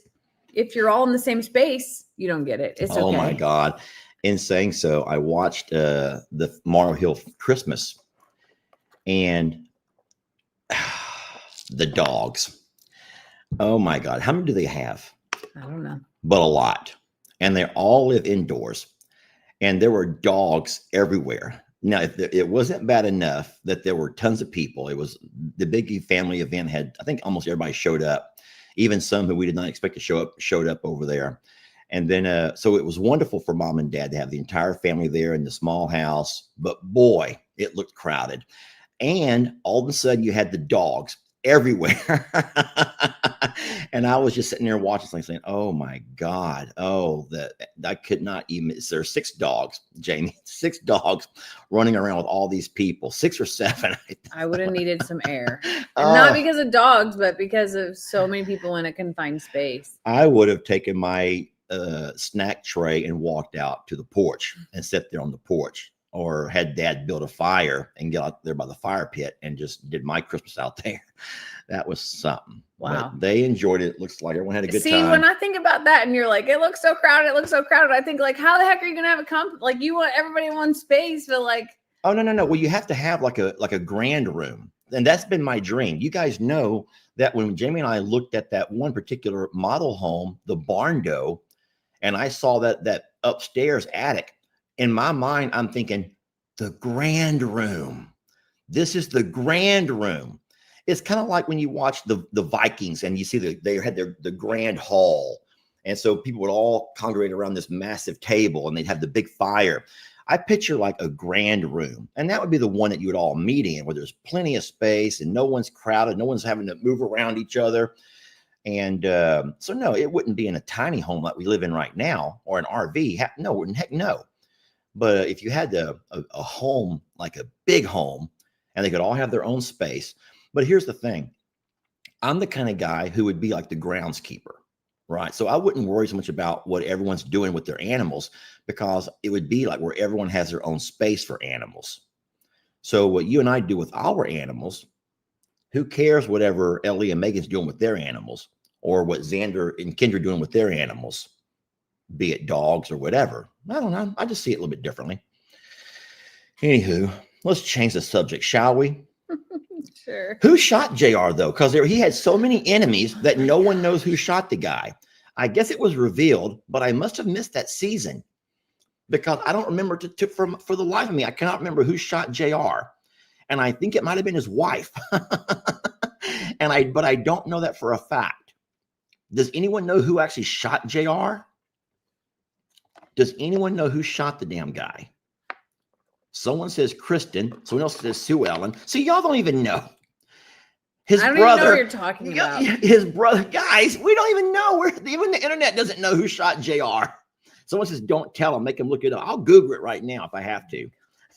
if you're all in the same space, you don't get it. It's okay. Oh my God. In saying so, I watched the Morrow Hill Christmas and the dogs. Oh my God. How many do they have? I don't know. But a lot. And they all live indoors. And there were dogs everywhere. Now, if it wasn't bad enough that there were tons of people, it was the big family event had, I think almost everybody showed up. Even some who we did not expect to show up showed up over there. And then, so it was wonderful for mom and dad to have the entire family there in the small house. But boy, it looked crowded. And all of a sudden you had the dogs everywhere. And I was just sitting there watching something saying, oh my God. Oh, that I could not even, there are 6 dogs, Jamie, 6 dogs running around with all these people, 6 or 7. I would have needed some air. And not because of dogs, but because of so many people in a confined space. I would have taken my snack tray and walked out to the porch and sat there on the porch, or had dad build a fire and get out there by the fire pit and just did my Christmas out there. That was something. Wow. But they enjoyed it. It looks like everyone had a good See, time. when I think about that and you're like, it looks so crowded, I think like, how the heck are you going to have a like you want everybody in one space, but like. Oh, no. Well, you have to have like a grand room. And that's been my dream. You guys know that when Jamie and I looked at that one particular model home, the Barndo, and I saw that upstairs attic, in my mind, I'm thinking the grand room. This is the grand room. It's kind of like when you watch the Vikings and you see they had the grand hall. And so people would all congregate around this massive table and they'd have the big fire. I picture like a grand room, and that would be the one that you would all meet in, where there's plenty of space and no one's crowded. No one's having to move around each other. And so, no, it wouldn't be in a tiny home like we live in right now or an RV. Heck no. But if you had a home, like a big home, and they could all have their own space. But here's the thing. I'm the kind of guy who would be like the groundskeeper, right? So I wouldn't worry so much about what everyone's doing with their animals, because it would be like where everyone has their own space for animals. So what you and I do with our animals, who cares whatever Ellie and Megan's doing with their animals, or what Xander and Kendra are doing with their animals, be it dogs or whatever. I don't know. I just see it a little bit differently. Anywho, let's change the subject, shall we? Sure. Who shot JR though? Because he had so many enemies that no one knows who shot the guy. I guess it was revealed, but I must have missed that season because I don't remember for the life of me. I cannot remember who shot JR. And I think it might have been his wife. But I don't know that for a fact. Does anyone know who actually shot JR? Does anyone know who shot the damn guy? Someone says Kristen. Someone else says Sue Ellen. So y'all don't even know. His I don't brother, even know what you're talking about. His brother, guys, we don't even know. Even the internet doesn't know who shot JR. Someone says, don't tell him, make him look it up. I'll Google it right now if I have to.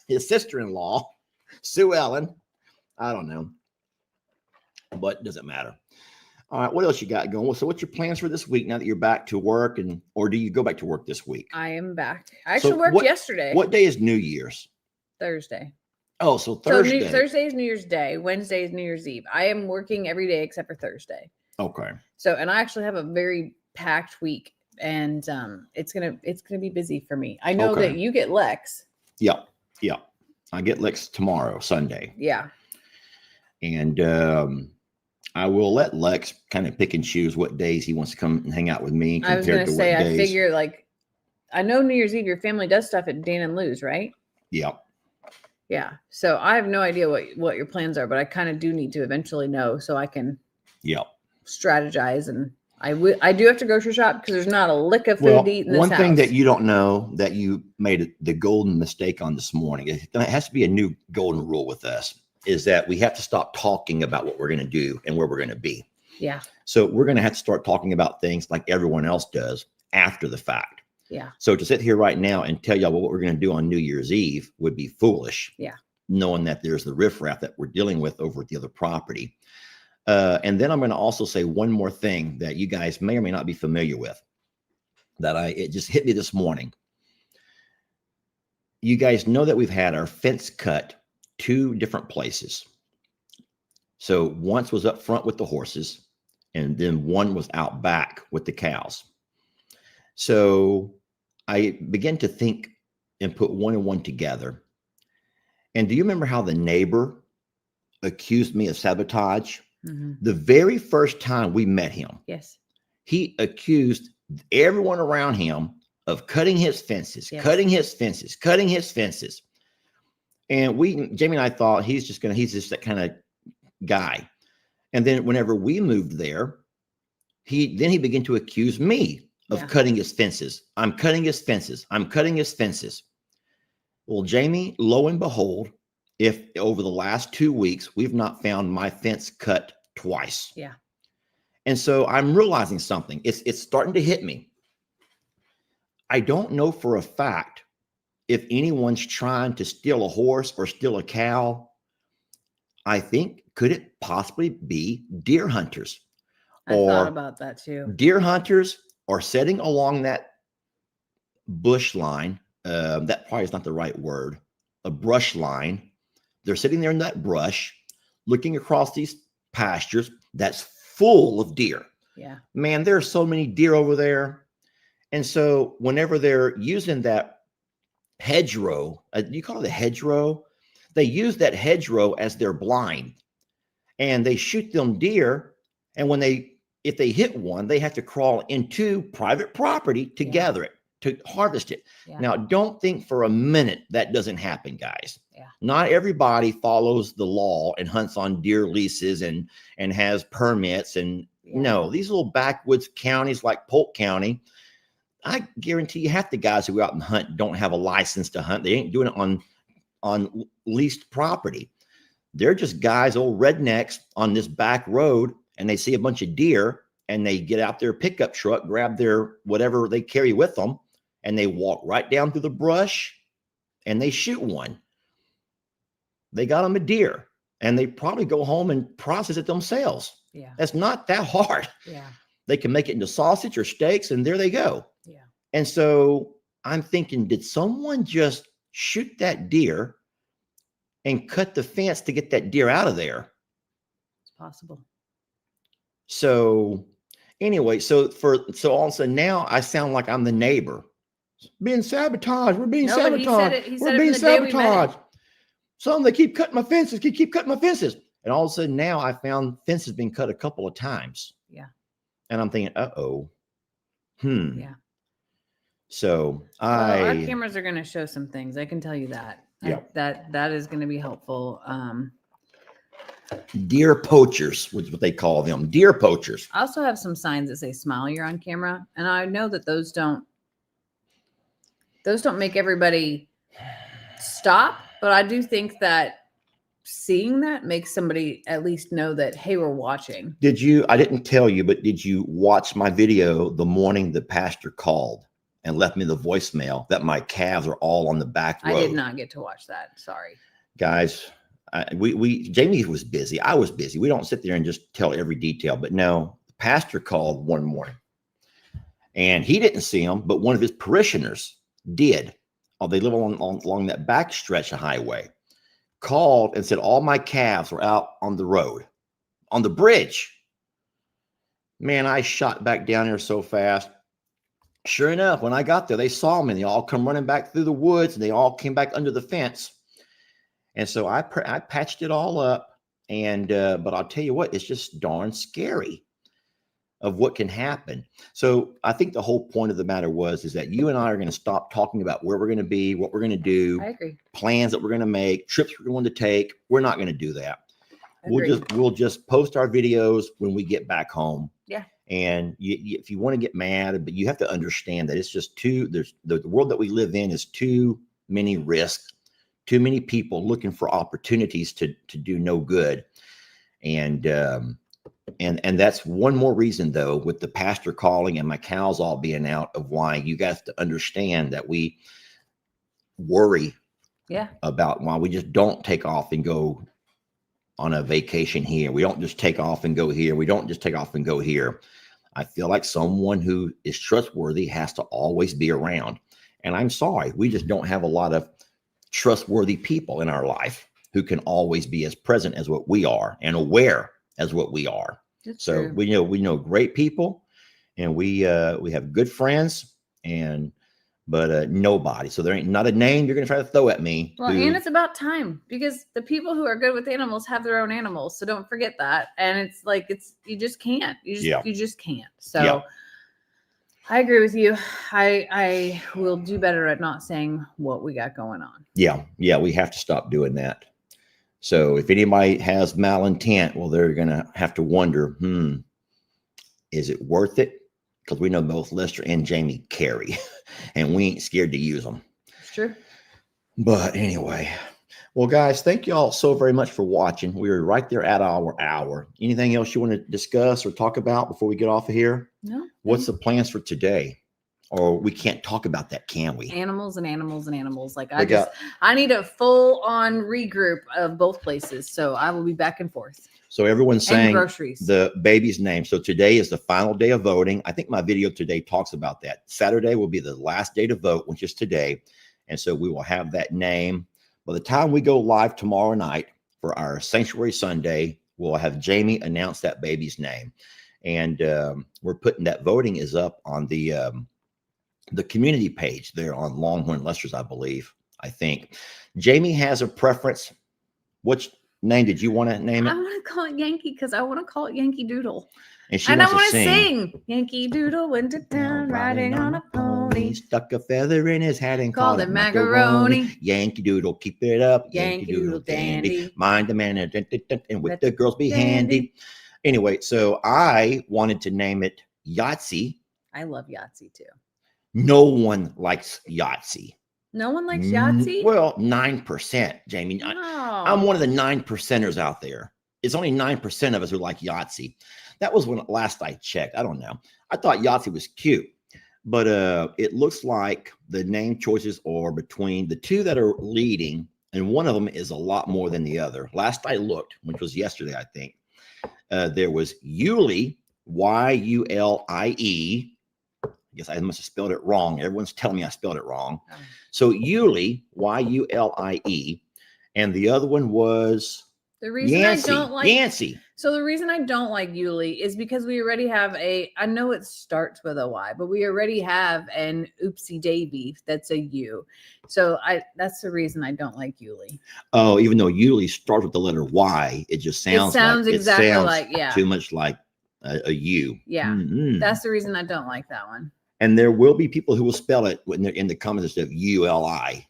His sister-in-law, Sue Ellen. I don't know. But it doesn't matter. All right, what else you got going? So what's your plans for this week now that you're back to work, or do you go back to work this week? I am back. I actually worked yesterday. What day is New Year's? Thursday. Oh, so Thursday. So Thursday is New Year's Day. Wednesday is New Year's Eve. I am working every day except for Thursday. Okay. So, and I actually have a very packed week, and it's gonna be busy for me. I know Okay. that you get Lex. Yep. Yep. I get Lex tomorrow, Sunday. Yeah. And I will let Lex kind of pick and choose what days he wants to come and hang out with me I was compared gonna to say, what I days. figure like, I know New Year's Eve your family does stuff at Dan and Lou's, right? Yep. Yeah. So I have no idea what your plans are, but I kind of do need to eventually know so I can Yep. strategize. And I do have to grocery shop because there's not a lick of food to eat in this one thing that house. you don't know that you made the golden mistake on this morning, it has to be a new golden rule with us, is that we have to stop talking about what we're going to do and where we're going to be. Yeah. So we're going to have to start talking about things like everyone else does after the fact. Yeah. So to sit here right now and tell y'all what we're going to do on New Year's Eve would be foolish. Yeah. Knowing that there's the riffraff that we're dealing with over at the other property. And then I'm going to also say one more thing that you guys may or may not be familiar with, that it just hit me this morning. You guys know that we've had our fence cut 2 different places. So once was up front with the horses, and then one was out back with the cows. So I began to think and put 1 and 1 together. And do you remember how the neighbor accused me of sabotage? Mm-hmm. The very first time we met him, Yes. he accused everyone around him of cutting his fences, Yes. cutting his fences, cutting his fences. And Jamie and I thought he's just that kind of guy. And then whenever we moved there, he began to accuse me of cutting his fences. I'm cutting his fences. I'm cutting his fences. Well, Jamie, lo and behold, if over the last 2 weeks, we've not found my fence cut twice. Yeah. And so I'm realizing something. It's starting to hit me. I don't know for a fact if anyone's trying to steal a horse or steal a cow. I think, could it possibly be deer hunters? I thought about that too. Deer hunters are sitting along that bush line. That probably is not the right word. A brush line. They're sitting there in that brush, looking across these pastures that's full of deer. Yeah. Man, there are so many deer over there. And so whenever they're using that hedgerow, you call it a hedgerow? They use that hedgerow as their blind. And they shoot them deer. And if they hit one, they have to crawl into private property to gather it, to harvest it. Yeah. Now, don't think for a minute that doesn't happen, guys. Yeah. Not everybody follows the law and hunts on deer leases and has permits. And no, these little backwoods counties like Polk County, I guarantee you half the guys who go out and hunt don't have a license to hunt. They ain't doing it on leased property. They're just guys, old rednecks on this back road, and they see a bunch of deer and they get out their pickup truck, grab their whatever they carry with them, and they walk right down through the brush and they shoot one. They got them a deer, and they probably go home and process it themselves. Yeah. That's not that hard. Yeah. They can make it into sausage or steaks, and there they go. Yeah. And so I'm thinking, did someone just shoot that deer and cut the fence to get that deer out of there? It's possible. So anyway, so all of a sudden now I sound like I'm the neighbor. Being sabotaged. We're being sabotaged. We're being sabotaged. Some they keep cutting my fences, keep cutting my fences. And all of a sudden now I found fences being cut a couple of times. Yeah. And I'm thinking, uh-oh. Yeah. So our cameras are going to show some things. I can tell you that. Yeah. That is going to be helpful. Deer poachers, which is what they call them. Deer poachers. I also have some signs that say smile, you're on camera. And I know that those don't make everybody stop, but I do think that seeing that makes somebody at least know that, hey, we're watching. I didn't tell you, but did you watch my video the morning the pastor called and left me the voicemail that my calves are all on the back road? I did not get to watch that. Sorry. Guys, Jamie was busy. I was busy. We don't sit there and just tell every detail, but no, the pastor called one morning and he didn't see him, but one of his parishioners did. Oh, they live along that back stretch of highway. Called and said all my calves were out on the road, on the bridge. Man, I shot back down there so fast. Sure enough, when I got there, they saw me. They all come running back through the woods, and they all came back under the fence. And so I patched it all up. And but I'll tell you what, it's just darn scary of what can happen. So I think the whole point of the matter is that you and I are going to stop talking about where we're going to be, what we're going to do, I agree. plans that we're going to make, trips we're going to take. We're not going to do that. Agreed. We'll just post our videos when we get back home. Yeah. And if you want to get mad, but you have to understand that it's just there's the world that we live in is too many risks, too many people looking for opportunities to do no good. And that's one more reason, though, with the pastor calling and my cows all being out, of why you guys to understand that we worry about why we just don't take off and go on a vacation here. We don't just take off and go here. We don't just take off and go here. I feel like someone who is trustworthy has to always be around. And I'm sorry, we just don't have a lot of trustworthy people in our life who can always be as present as what we are and aware as what we are. That's So true. we know great people, and we have good friends, but nobody. So there ain't not a name you're gonna try to throw at me. Well, and it's about time, because the people who are good with animals have their own animals. So don't forget that. And it's like, you just can't. You just can't. So Yeah. I agree with you. I will do better at not saying what we got going on. Yeah, we have to stop doing that. So if anybody has malintent, well, they're gonna have to wonder, is it worth it? Because we know both Lester and Jamie carry, and we ain't scared to use them. It's true. But anyway, well, guys, thank you all so very much for watching. We were right there at our hour. Anything else you want to discuss or talk about before we get off of here? No. What's the plans for today? Or we can't talk about that, can we? Animals and animals and animals. Like We got- I need a full on regroup of both places. So I will be back and forth. So everyone's And saying groceries. the baby's name. So today is the final day of voting. I think my video today talks about that. Saturday will be the last day to vote, which is today. And so we will have that name. By the time we go live tomorrow night for our Sanctuary Sunday, we'll have Jamie announce that baby's name. And we're putting that voting is up on the community page there on Longhorn Lester's, I believe. I think Jamie has a preference. Which name did you want to name I it? want to call it Yankee because I want to call it Yankee Doodle. And she And I wants want to to sing. sing. Yankee Doodle went to town riding on a pony. Stuck a feather in his hat and Called called it it macaroni. macaroni. Yankee Doodle, keep it up. Yankee Doodle dandy. Mind the man and with Let the girls be dandy. handy. Anyway, so I wanted to name it Yahtzee. I love Yahtzee too. No one likes Yahtzee. No one likes Yahtzee? Well, 9%, Jamie. no. I'm one of the 9%ers out there. It's only 9% of us who like Yahtzee. That was when last I checked. I don't know. I thought Yahtzee was cute, but it looks like the name choices are between the two that are leading, and one of them is a lot more than the other. Last I looked, which was yesterday, I think, there was Yulie, Yulie. I guess I must have spelled it wrong. Everyone's telling me I spelled it wrong. Oh. So Yulie, Yulie, and the other one was The reason Yancey. I don't like Yancey. So the reason I don't like Yulie is because we already have I know it starts with a Y, but we already have an Oopsie Davy that's a U. So that's the reason I don't like Yulie. Oh, even though Yulie starts with the letter Y, it just sounds exactly like, yeah. too much like a U. Yeah. Mm-mm. That's the reason I don't like that one. And there will be people who will spell it when they're in the comments of ULI,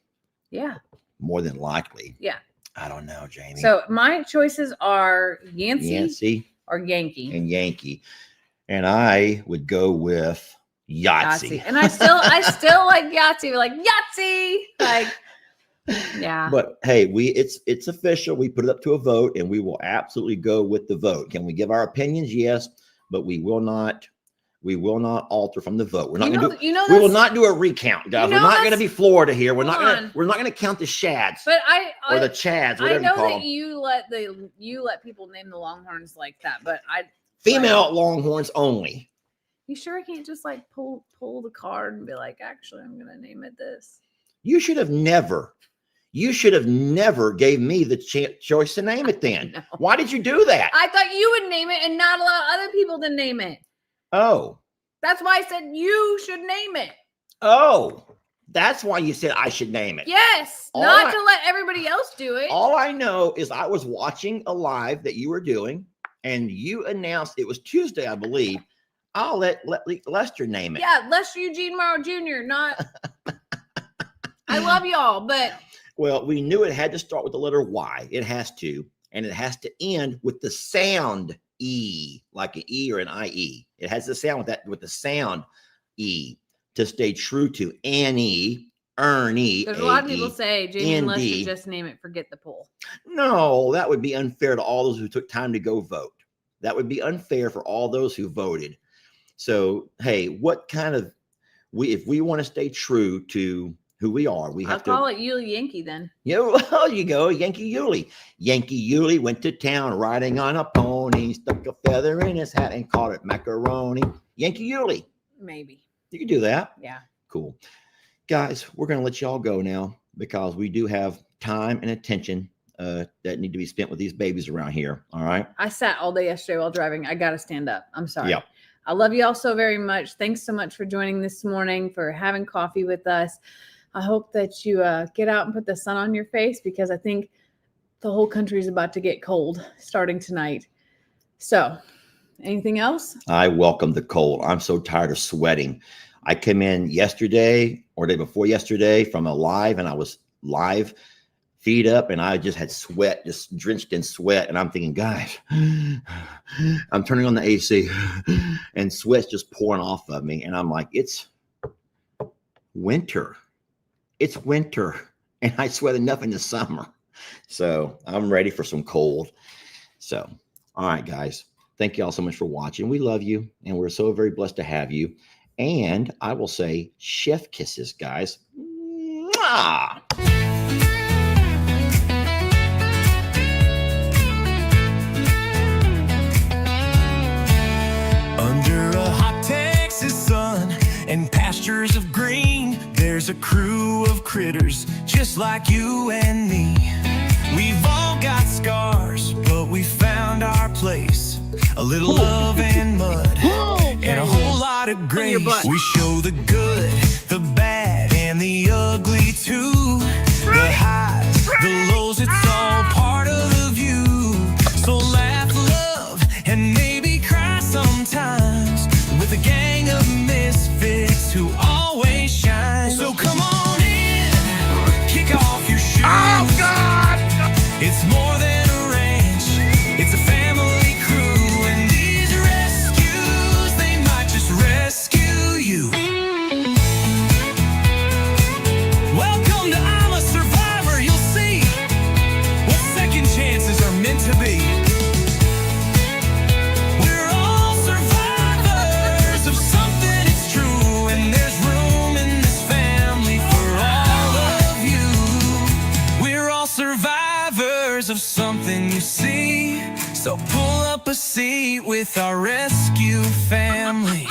Yeah. more than likely. Yeah. I don't know, Jamie. So my choices are Yancey or Yankee. and Yankee. And I would go with Yahtzee. And I still like Yahtzee. We're like Yahtzee. Like, yeah. But hey, it's official. We put it up to a vote, and we will absolutely go with the vote. Can we give our opinions? Yes, but we will not alter from the vote. We're not going to do. We will not do a recount, guys. We're not going to be Florida here. We're not going to count the shads But or the chads. I Whatever know you call that them. you let people name the Longhorns like that, but Female Longhorns only. You sure I can't just like pull the card and be like, actually, I'm gonna name it this? You should have never gave me the choice to name it then. No. Why did you do that? I thought you would name it and not allow other people to name it. Oh, That's why I said you should name it. oh, that's why you said I should name it. Yes, All not I- to let everybody else do it. All I know is I was watching a live that you were doing, and you announced it was Tuesday, I believe. I'll let Lester name it. Yeah, Lester Eugene Morrow Jr. Not. I love y'all, but Well, we knew it had to start with the letter Y. It has to, and it has to end with the sound E, like an E or an IE. It has the sound with the sound E to stay true to Annie, Ernie. there's a lot of people A-E. say, Jamie and Lester, ND. just name it, forget the poll. No, that would be unfair to all those who took time to go vote. That would be unfair for all those who voted. So, hey, what kind of if we want to stay true to who we are, we I'll have call to. it Yuli Yankee then. Well, you go, Yankee Yuli. Yankee Yuli went to town riding on a pony, stuck a feather in his hat and called it macaroni. Yankee Yuli. Maybe. You can do that. Yeah. Cool. Guys, we're going to let y'all go now because we do have time and attention that need to be spent with these babies around here. All right. I sat all day yesterday while driving. I got to stand up. I'm sorry. Yeah. I love you all so very much. Thanks so much for joining this morning, for having coffee with us. I hope that you get out and put the sun on your face because I think the whole country is about to get cold starting tonight. So, anything else? I welcome the cold. I'm so tired of sweating. I came in yesterday or day before yesterday from a live, and I was live, feet up, and I just had sweat, just drenched in sweat. And I'm thinking, guys, I'm turning on the AC, and sweat's just pouring off of me. And I'm like, it's winter. It's winter, and I sweat enough in the summer. So I'm ready for some cold. So, all right, guys. Thank you all so much for watching. We love you, and we're so very blessed to have you. And I will say chef kisses, guys. Mwah! Under a hot Texas sun and pastures of green, there's a crew of critters just like you and me. We've all got scars, but we found our place. A little love and mud and a whole lot of grace. your butt. We show the good, the bad, and the ugly too. The highs, the lows, it's all part of the view. So laugh, love, and maybe cry sometimes with a gang of misfits who always shine. So come on in, kick off your shoes. Oh, God! It's more than a ranch, it's a family crew. And these rescues, they might just rescue you. Welcome to I'm a Survivor. You'll see what second chances are meant to be. We're all survivors of something, it's true. And there's room in this family for all of you. We're all survivors of something, you see. So pull up a seat with our rescue family.